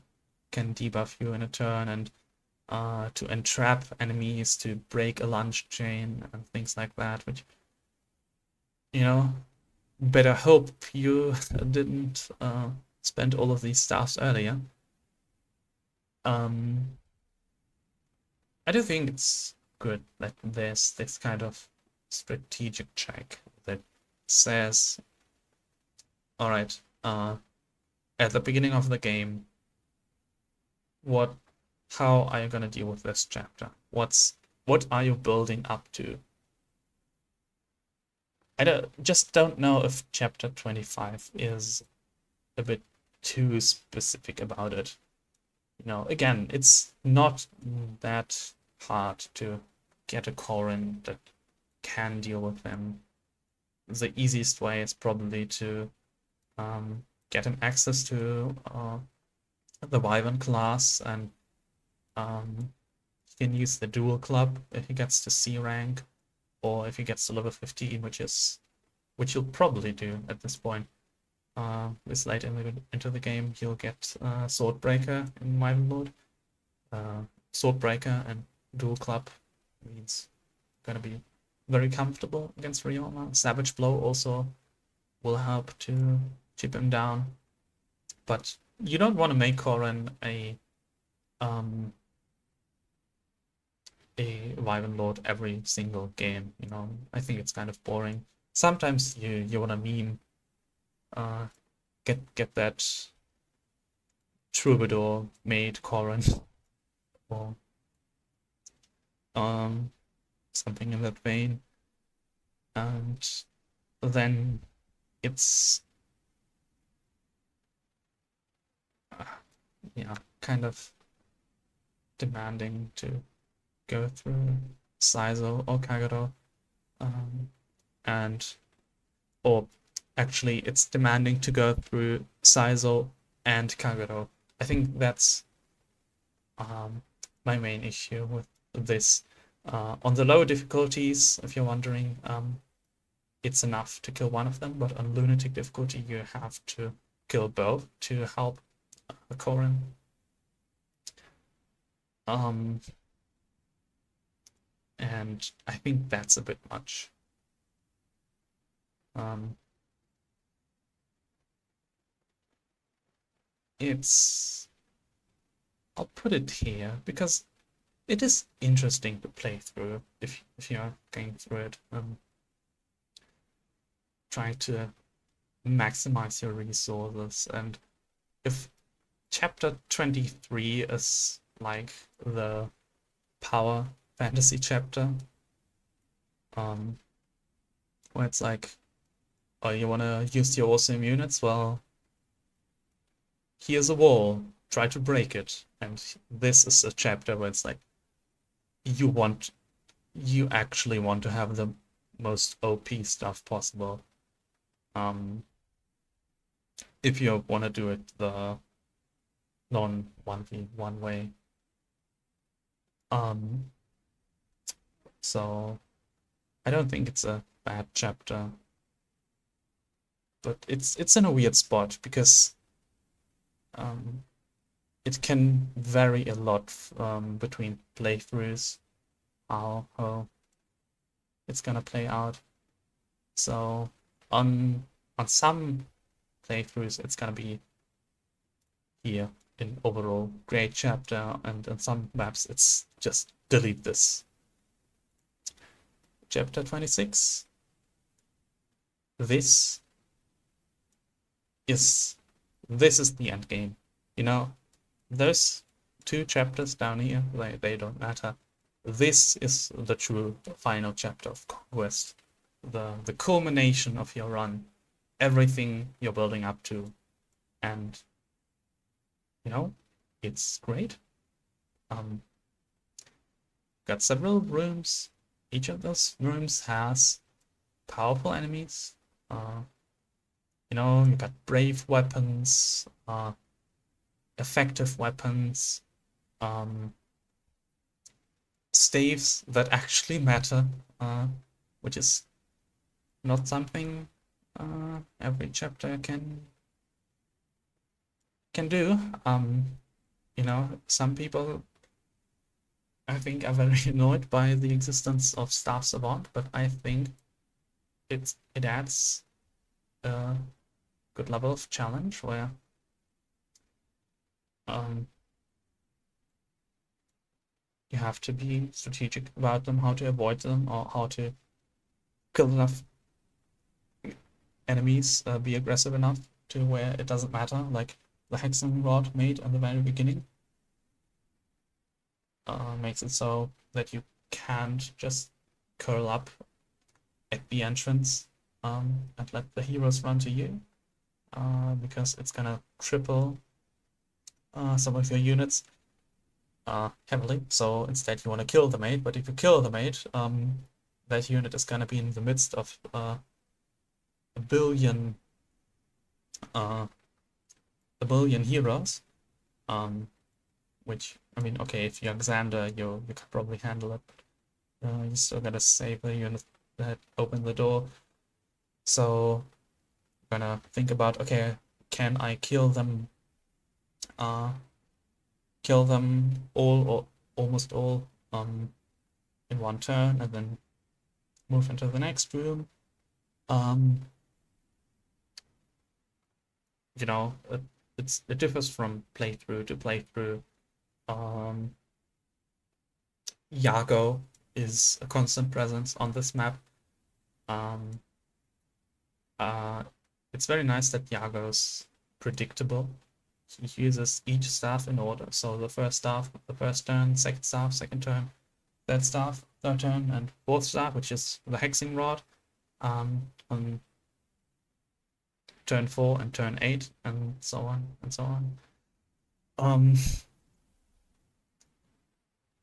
can debuff you in a turn, and to entrap enemies, to break a lunge chain and things like that, which, better hope you didn't spend all of these stuffs earlier. I do think it's good that there's this kind of strategic check that says, all right, at the beginning of the game, how are you gonna deal with this chapter? What are you building up to? I just don't know if chapter 25 is a bit too specific about it. Again, it's not that hard to get a Corrin that can deal with them. The easiest way is probably to get him access to the Wyvern class, and he can use the dual club if he gets to C rank, or if he gets to level 15, which he'll probably do at this point. This late into the game, he'll get Swordbreaker in Wyvern Lord. Swordbreaker and dual club means gonna be very comfortable against Ryoma. Savage Blow also will help to chip him down, but you don't want to make Corrin a Wyvern Lord every single game. I think it's kind of boring. Sometimes you want to meme, get that Troubadour made Corrin, or something in that vein, and then it's kind of demanding to go through Saizo or Kagero, or actually it's demanding to go through Saizo and Kagero. I think that's my main issue with this. On the lower difficulties, if you're wondering, it's enough to kill one of them, but on Lunatic difficulty you have to kill both to help the Corrin. and I think that's a bit much. I'll put it here because it is interesting to play through if you're going through it. Trying to maximize your resources, and if chapter 23 is like the power fantasy chapter, where it's like, oh, you want to use your awesome units? Well, here's a wall, try to break it. And this is a chapter where it's like, you actually want to have the most OP stuff possible. If you want to do it the non 1v1 way. So I don't think it's a bad chapter, but it's in a weird spot because it can vary a lot between playthroughs, how it's gonna play out. So on some playthroughs it's gonna be here in overall great chapter, and in some maps it's just delete this. Chapter 26. This is the end game. You know, those 2 chapters down here, they don't matter. This is the true final chapter of Conquest. The culmination of your run. Everything you're building up to. And, you know, it's great. Got several rooms. Each of those rooms has powerful enemies. You know, you got brave weapons, effective weapons, staves that actually matter, which is not something every chapter can do. You know, some people I think are very annoyed by the existence of Staff Savant, but I think it adds a good level of challenge where you have to be strategic about them, how to avoid them, or how to kill enough enemies, be aggressive enough to where it doesn't matter, like the Hexen Rod made at the very beginning. Makes it so that you can't just curl up at the entrance and let the heroes run to you, because it's gonna triple some of your units heavily. So instead you want to kill the mate, but if you kill the mate, that unit is gonna be in the midst of a billion heroes, which, I mean, okay, if you're Xander, you can probably handle it. You still gotta save the unit that open the door. So I'm gonna think about, okay, can I kill them all or almost all in one turn and then move into the next room. You know, it differs from playthrough to playthrough. Yago is a constant presence on this map. It's very nice that Yago's predictable. He uses each staff in order. So the first staff, the first turn, second staff, second turn, third staff, third turn, and fourth staff, which is the Hexing Rod, on turn 4 and turn 8, and so on and so on.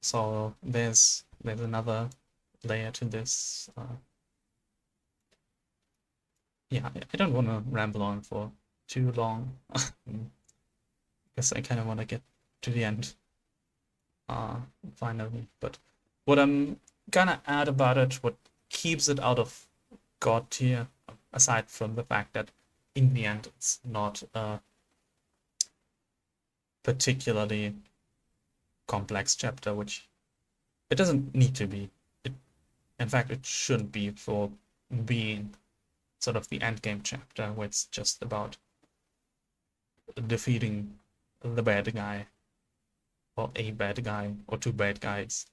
So there's another layer to this. Yeah, I don't want to ramble on for too long because I kind of want to get to the end finally. But what I'm gonna add about it, what keeps it out of God tier, aside from the fact that in the end it's not a particularly complex chapter, which it doesn't need to be. In fact, it shouldn't be for being sort of the endgame chapter where it's just about defeating the bad guy, or a bad guy, or two bad guys.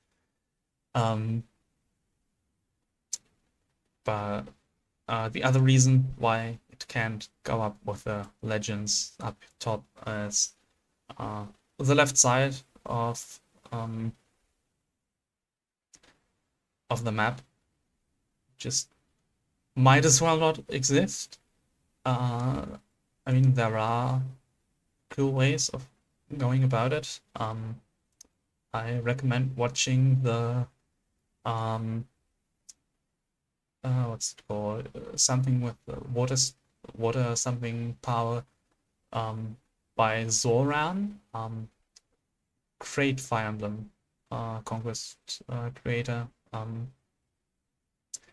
But the other reason why it can't go up with the legends up top is the left side of the map just might as well not exist. I mean, there are cool ways of going about it. I recommend watching the what's it called? Something with water something power by Zoran. Great Fire Emblem Conquest creator.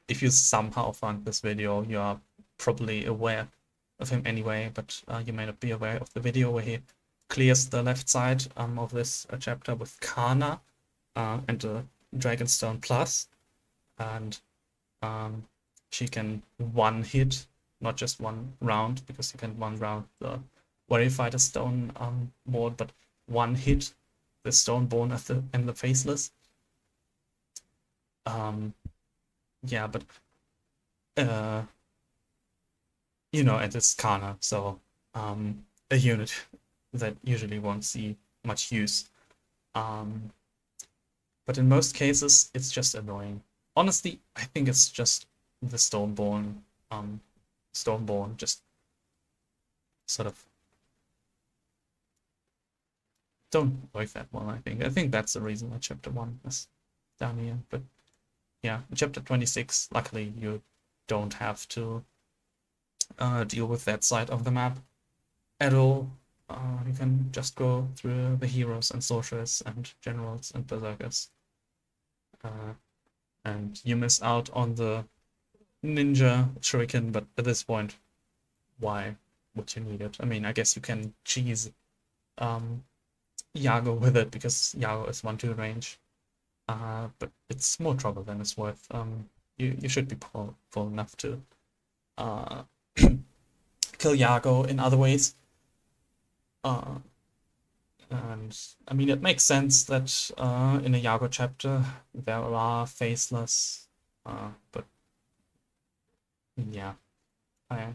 If you somehow found this video, you are probably aware of him anyway, but you may not be aware of the video where he clears the left side of this chapter with Kana and the Dragonstone Plus, and she can one hit, not just one round, because you can one round the Warrior Fighter Stone board, but one hit the Stoneborn and the Faceless. Yeah, but you know, and it's Kana, so a unit that usually won't see much use. But in most cases, it's just annoying. Honestly, I think it's just the Stoneborn just sort of don't work that well, I think that's the reason why chapter 1 is down here. But yeah, chapter 26, luckily you don't have to deal with that side of the map at all. You can just go through the heroes and sorcerers and generals and berserkers. And you miss out on the ninja shuriken, but at this point, why would you need it? I mean, I guess you can cheese Yago with it because Yago is 1-2 range. But it's more trouble than it's worth. You should be powerful enough to kill Yago in other ways. And I mean, it makes sense that in a Yago chapter there are faceless, but yeah, I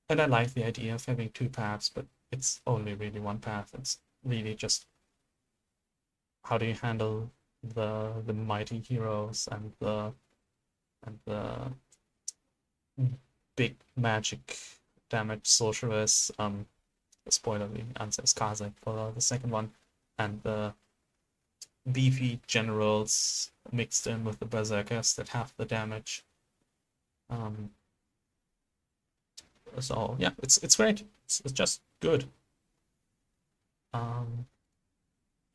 like the idea of having two paths, but it's only really one path. It's really just how do you handle the mighty heroes and the big magic damage sorceress. Spoiler, the answer is Kaze for the second one, and the beefy generals mixed in with the berserkers that have the damage. So yeah, it's great. It's just good.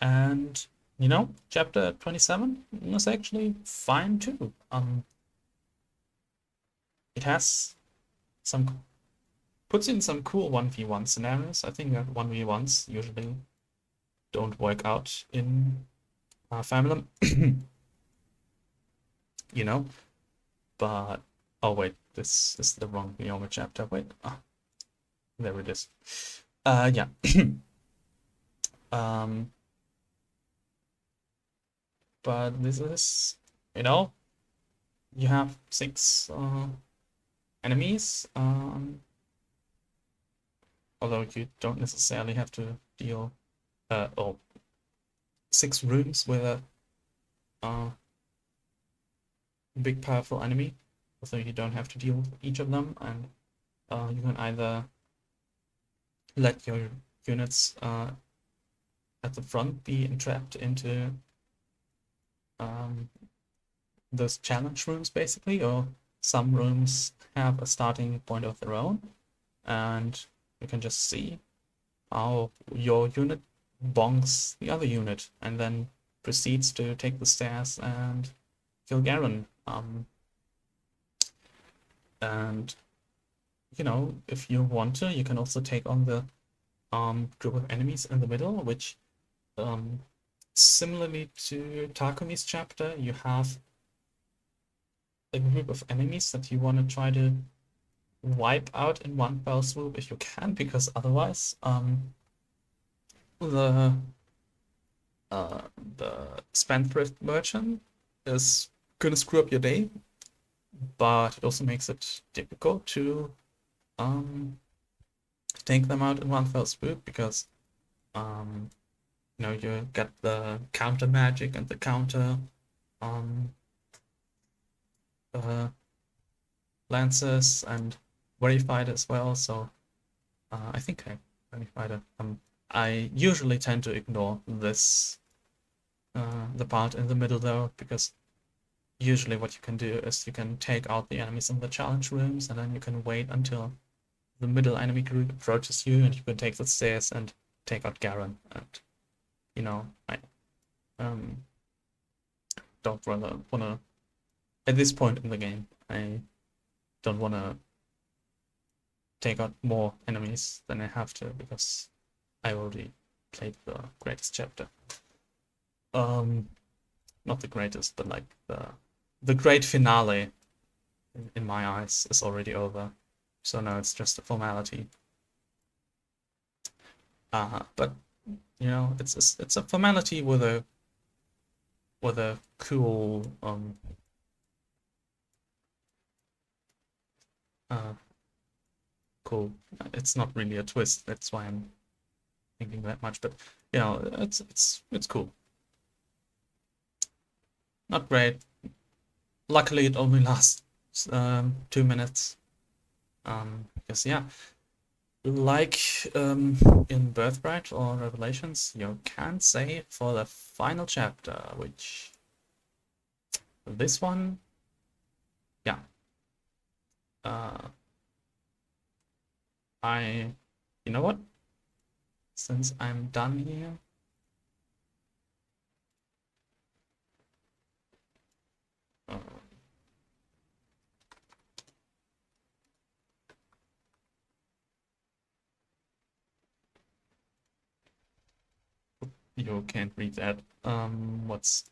And you know, chapter 27 was actually fine too. It has puts in some cool 1v1 scenarios. I think that 1v1s usually don't work out in Fire Emblem. You know, but oh wait, this is the wrong Ryoma chapter. Wait, there it is. Yeah. But this is, you know, you have 6 enemies, although you don't necessarily have to deal, or 6 rooms with a big powerful enemy, so you don't have to deal with each of them, and you can either let your units at the front be entrapped into those challenge rooms basically, or some rooms have a starting point of their own, and you can just see how your unit bonks the other unit and then proceeds to take the stairs and kill Garen. And you know, if you want to, you can also take on the group of enemies in the middle, which similarly to Takumi's chapter, you have a group of enemies that you want to try to wipe out in one fell swoop if you can, because otherwise, the uh, the spendthrift merchant is gonna screw up your day, but it also makes it difficult to take them out in one fell swoop because um, you get the counter magic and the counter um, uh, lances and verified as well. So I think I verified it. I usually tend to ignore this the part in the middle though, because usually what you can do is you can take out the enemies in the challenge rooms and then you can wait until the middle enemy group approaches you and you can take the stairs and take out Garen. And I um, don't really wanna at this point in the game I don't wanna take out more enemies than I have to because I already played the greatest chapter. Not the greatest, but like the great finale in my eyes is already over. So now it's just a formality. But it's a formality with a cool cool. It's not really a twist. That's why I'm thinking that much. But it's cool. Not great. Luckily, it only lasts 2 minutes. Because yeah, like in Birthright or Revelations, you can save for the final chapter, which this one, yeah. You know what? Since I'm done here, you can't read that. What's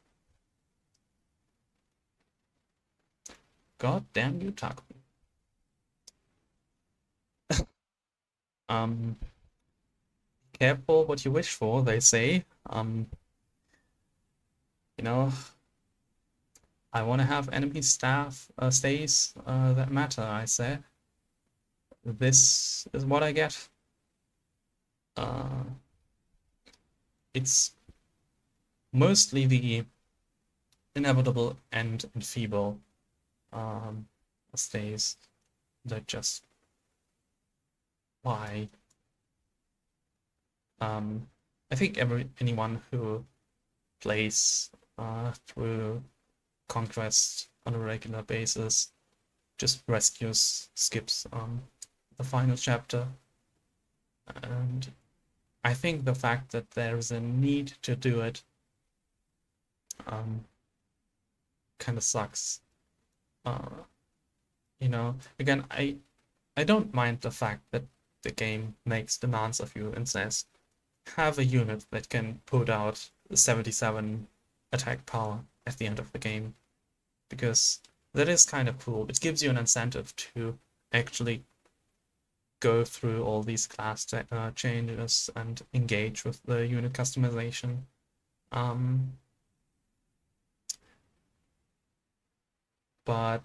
God damn you, Taco. Um, Careful what you wish for, they say. You know, I want to have enemy stays that matter, I say. This is what I get. It's mostly the inevitable and enfeeble stays that just why. I think anyone who plays through Conquest on a regular basis just skips the final chapter, and I think the fact that there's a need to do it kind of sucks. Again, I don't mind the fact that the game makes demands of you and says have a unit that can put out 77 attack power at the end of the game, because that is kind of cool. It gives you an incentive to actually go through all these class changes and engage with the unit customization. But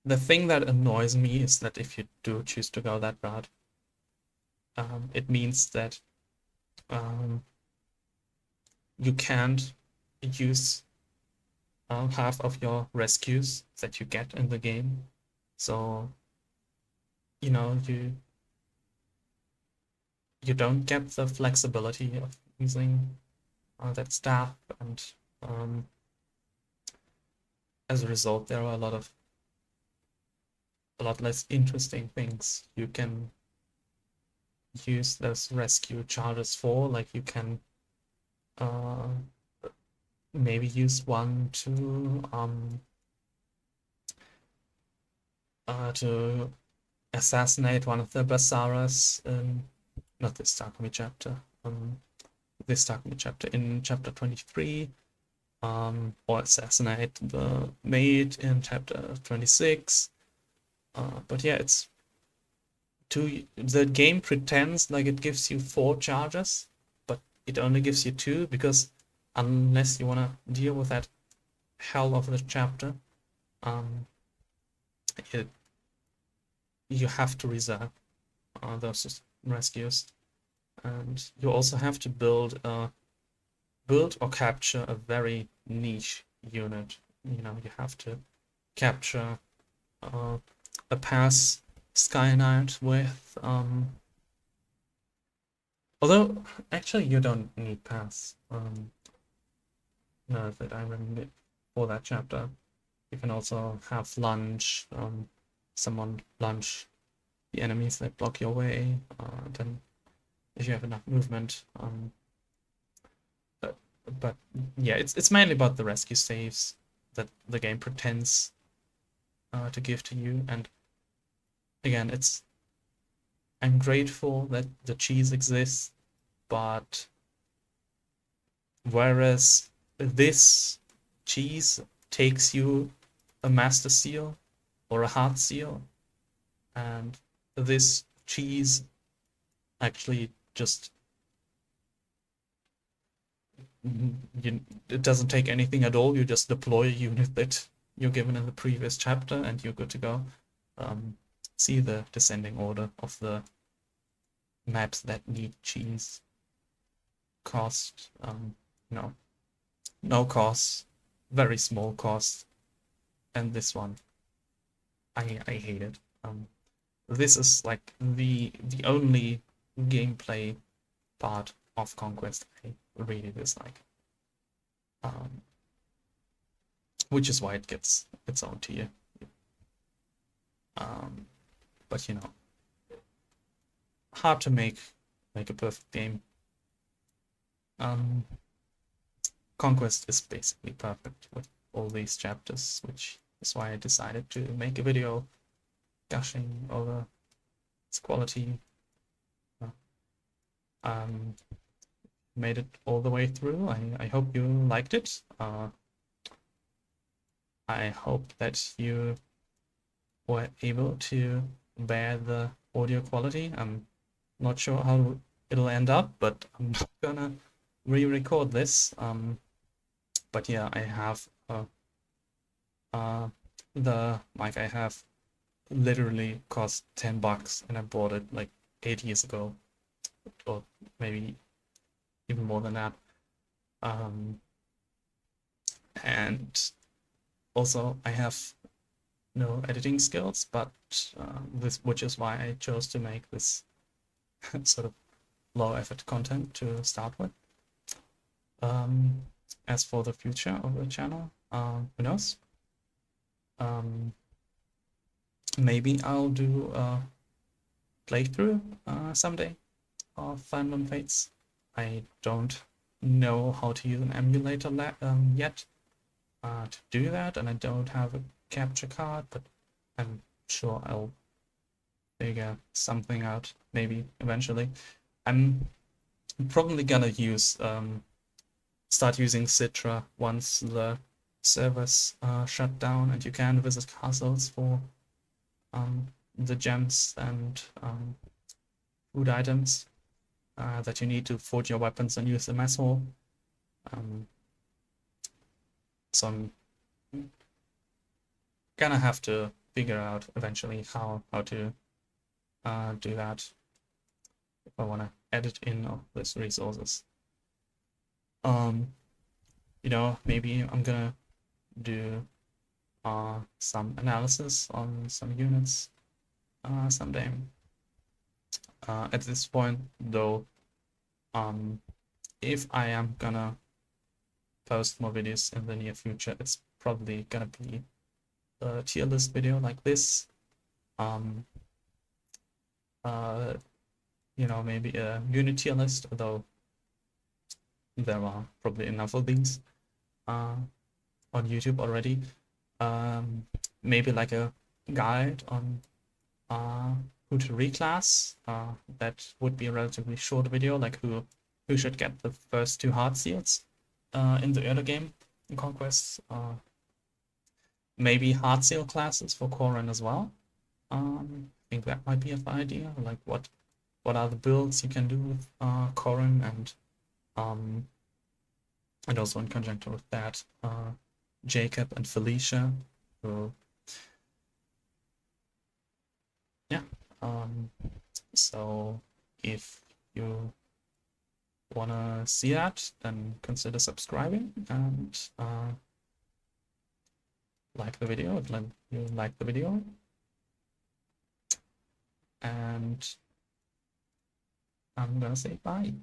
the thing that annoys me is that if you do choose to go that route, it means that you can't use half of your rescues that you get in the game. So, you don't get the flexibility of using that staff, and as a result, there are a lot less interesting things you can use those rescue charges for. Like you can maybe use one to assassinate one of the Basaras in not this Takumi chapter. This Takumi chapter in chapter 23. or assassinate the maid in chapter 26. But yeah, the game pretends like it gives you 4 charges, but it only gives you 2 because unless you want to deal with that hell of the chapter, um, it, you have to reserve those rescues, and you also have to build or capture a very niche unit. You know, you have to capture uh, a pass Sky Knight with although actually you don't need pass. No, that I remember for that chapter. You can also have lunge, someone lunge the enemies that block your way. Then if you have enough movement, but, but yeah, it's mainly about the rescue saves that the game pretends to give to you. And again, I'm grateful that the cheese exists, but whereas this cheese takes you a master seal or a heart seal, and this cheese actually just it doesn't take anything at all. You just deploy a unit that you're given in the previous chapter, and you're good to go. See the descending order of the maps that need cheese. Cost, no, no cost, very small cost, and this one, I hate it. This is like the only gameplay part of Conquest I really dislike. Which is why it gets its own tier. But you know, hard to make a perfect game. Conquest is basically perfect with all these chapters, which is why I decided to make a video gushing over its quality. Made it all the way through. I hope you liked it. I hope that you were able to bear the audio quality. I'm not sure how it'll end up, but I'm not gonna re-record this. But yeah, I have the mic I have literally cost $10, and I bought it like 8 years ago, or maybe even more than that. And also I have no editing skills, but which is why I chose to make this sort of low effort content to start with. As for the future of the channel, who knows? Maybe I'll do a playthrough someday of Fire Emblem Fates. I don't know how to use an emulator yet to do that, and I don't have a capture card, but I'm sure I'll figure something out maybe eventually. I'm probably gonna start using Citra once the servers shut down and you can visit castles for the gems and food items that you need to forge your weapons and use the mess hall. So I'm gonna have to figure out eventually how to do that if I want to edit in all these resources. You know, maybe I'm gonna do some analysis on some units someday. At this point, though, if I am gonna post more videos in the near future, it's probably gonna be a tier list video like this. You know, maybe a unit tier list, although there are probably enough of these on YouTube already. Maybe like a guide on who to reclass. That would be a relatively short video, like who should get the first 2 heart seals in the early game. conquests. Maybe hard seal classes for Corrin as well. I think that might be a fun idea. Like what are the builds you can do with Corrin, and also in conjunction with that, Jacob and Felicia. So yeah. So if you wanna see that, then consider subscribing and like the video if you like the video. And I'm gonna say bye.